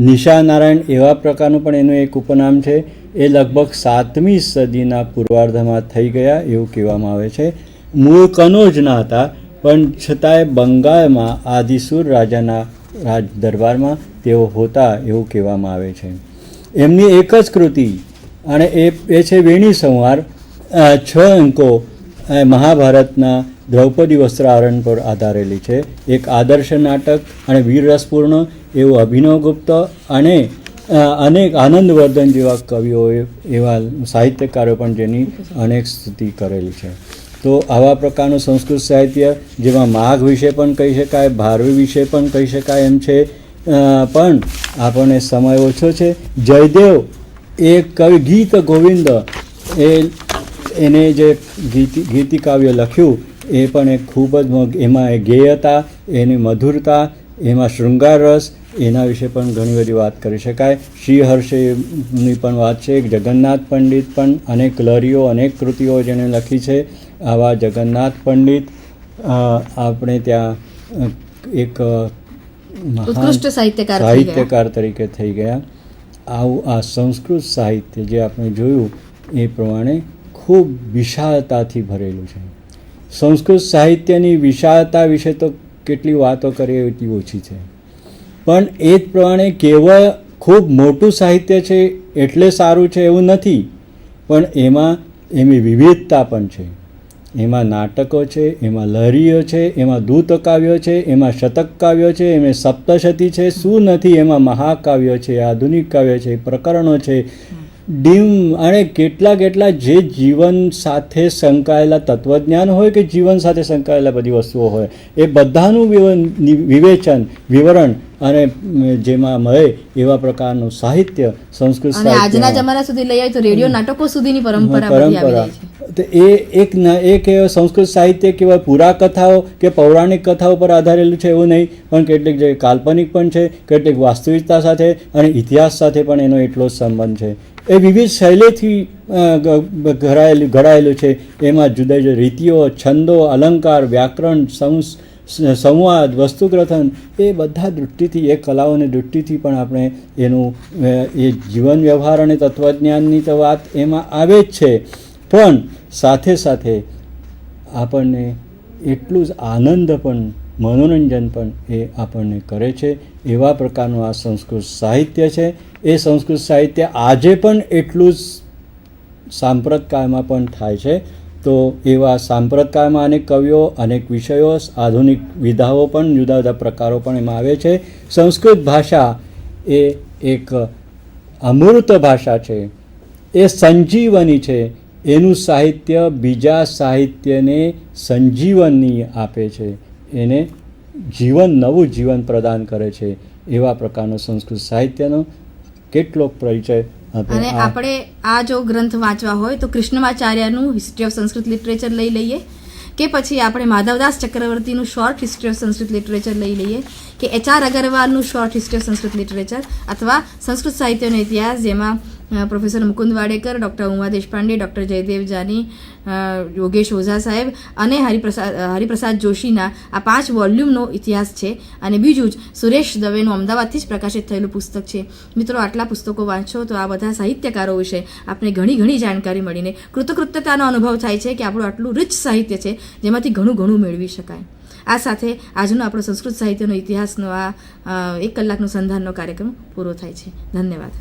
નિશા નારાયણ એવા પ્રકારનું પણ એનું એક ઉપનામ છે. એ લગભગ 7મી સદીના પૂર્વાર્ધમાં થઈ ગયા એવું કહેવામાં આવે છે. મૂળ કનોજના હતા, પણ છતાંય બંગાળમાં આદિસુર રાજાના રાજ દરબારમાં તેઓ હોતા એવું કહેવામાં આવે છે. એમની એક જ કૃતિ, અને એ છે વેણી સંવાર, 6 અંકો મહાભારતના દ્રૌપદી વસ્ત્રાહરણ પર આધારેલી છે. એક આદર્શ નાટક અને વીરરસપૂર્ણ એવું અભિનવગુપ્ત અને અનેક આનંદવર્ધન જેવા કવિઓએ, એવા સાહિત્યકારો પણ જેની અનેક સ્તુતિ કરેલી છે. તો આવા પ્રકારનું સંસ્કૃત સાહિત્ય જેમાં માઘ વિશે પણ કહી શકાય, ભારવી વિશે પણ કહી શકાય એમ છે, પણ આપણને સમય ઓછો છે. જયદેવ એ કવિ ગીત ગોવિંદ એને જે ગીતિકાવ્ય લખ્યું એ પણ એક ખૂબ જ એમાં એ ગેયતા, એની મધુરતા, એમાં શૃંગાર રસ, એના વિશે પણ ઘણી બધી વાત કરી શકાય. શ્રીહર્ષની પણ વાત છે. જગન્નાથ પંડિત પણ અનેક લહરીઓ, અનેક કૃતિઓ જેણે લખી છે. આવા જગન્નાથ પંડિત આપણે ત્યાં એક ઉત્કૃષ્ટ સાહિત્યકાર તરીકે થઈ ગયા. આવું આ સંસ્કૃત સાહિત્ય જે આપણે જોયું એ પ્રમાણે ખૂબ વિશાળતાથી ભરેલું છે. સંસ્કૃત સાહિત્યની વિશાળતા વિશે તો કેટલી વાતો કરીએ એટલી ઓછી છે, પણ એ જ પ્રમાણે કેવળ ખૂબ મોટું સાહિત્ય છે એટલે સારું છે એવું નથી, પણ એમાં એની વિવિધતા પણ છે. એમાં નાટકો છે, એમાં લહરીઓ છે, એમાં દૂતકાવ્યો છે, એમાં શતક કાવ્યો છે, એમાં સપ્તશતી છે, શું નથી એમાં મહાકાવ્યો છે, આધુનિક કાવ્ય છે, પ્રકરણો છે, અને કેટલા જે જીવન સાથે સંકળાયેલા તત્વજ્ઞાન હોય કે જીવન સાથે સંકળાયેલા બધી વસ્તુઓ હોય, એ બધાનું વિવેચન, વિવરણ અને જેમાં મળે એવા પ્રકારનું સાહિત્ય સંસ્કૃત સાહિત્ય. આજના જમાના સુધી લઈ આવી તો રેડિયો નાટકો સુધીની પરંપરા તો એ એક સંસ્કૃત સાહિત્ય કેવળ પુરાકથાઓ કે પૌરાણિક કથાઓ પર આધારેલું છે એવું નહીં, પણ કેટલીક જે કાલ્પનિક પણ છે, કેટલીક વાસ્તવિકતા સાથે અને ઇતિહાસ સાથે પણ એનો એટલો જ સંબંધ છે. એ વિવિધ શૈલીથી ઘડાયેલું છે. એમાં જુદા જુદા રીતિઓ, છંદો, અલંકાર, વ્યાકરણ, સંવાદ, વસ્તુગ્રથન, એ બધા દૃષ્ટિથી, એ કલાઓની દૃષ્ટિથી પણ આપણે એનું એ જીવન વ્યવહાર અને તત્વજ્ઞાનની તો વાત એમાં આવે જ છે, પણ સાથે સાથે આપણને એટલું જ આનંદ પણ, મનોરંજન પણ એ આપણને કરે છે. એવા પ્રકારનું આ સંસ્કૃત સાહિત્ય છે. એ સંસ્કૃત સાહિત્ય આજે પણ એટલું જ સાંપ્રત કાળમાં પણ થાય છે. તો એવા સાંપ્રત કાળમાં અનેક કવિઓ, અનેક વિષયો, આધુનિક વિધાઓ પણ, જુદા જુદા પ્રકારો પણ એમાં આવે છે. સંસ્કૃત ભાષા એ એક અમૃત ભાષા છે, એ સંજીવની છે. એનું સાહિત્ય બીજા સાહિત્યને સંજીવની આપે છે, એને નવું જીવન પ્રદાન કરે છે. એવા પ્રકારનો સંસ્કૃત સાહિત્યનો કેટલોક પરિચય અને આપણે આ જો ગ્રંથ વાંચવા હોય તો કૃષ્ણમાચાર્યનું હિસ્ટ્રી ઓફ સંસ્કૃત લિટરેચર લઈ લઈએ, કે પછી આપણે માધવદાસ ચક્રવર્તીનું short history of Sanskrit literature લઈ લઈએ, કે HR અગરવાલનું short history of Sanskrit literature, અથવા સંસ્કૃત સાહિત્યનો ઇતિહાસ જેમાં professor Mukund Wadekar, doctor Uma Deshpande, doctor Jaydev Jani, Yogesh Oza સાહેબ અને હરિપ્રસાદ જોશીના આ 5 વોલ્યુમનો ઇતિહાસ છે. અને બીજું જ સુરેશ દવેનું અમદાવાદથી જ પ્રકાશિત થયેલું પુસ્તક છે. મિત્રો, આટલા પુસ્તકો વાંચો તો આ બધા સાહિત્યકારો વિશે આપણે ઘણી જાણકારી મળીને કૃતકૃત્યતાનો અનુભવ થાય છે કે આપણું આટલું રિચ સાહિત્ય છે જેમાંથી ઘણું મેળવી શકાય. આ સાથે આજનો આપણો સંસ્કૃત સાહિત્યનો ઇતિહાસનો આ 1 કલાકનો સંધાનનો કાર્યક્રમ પૂરો થાય છે. ધન્યવાદ.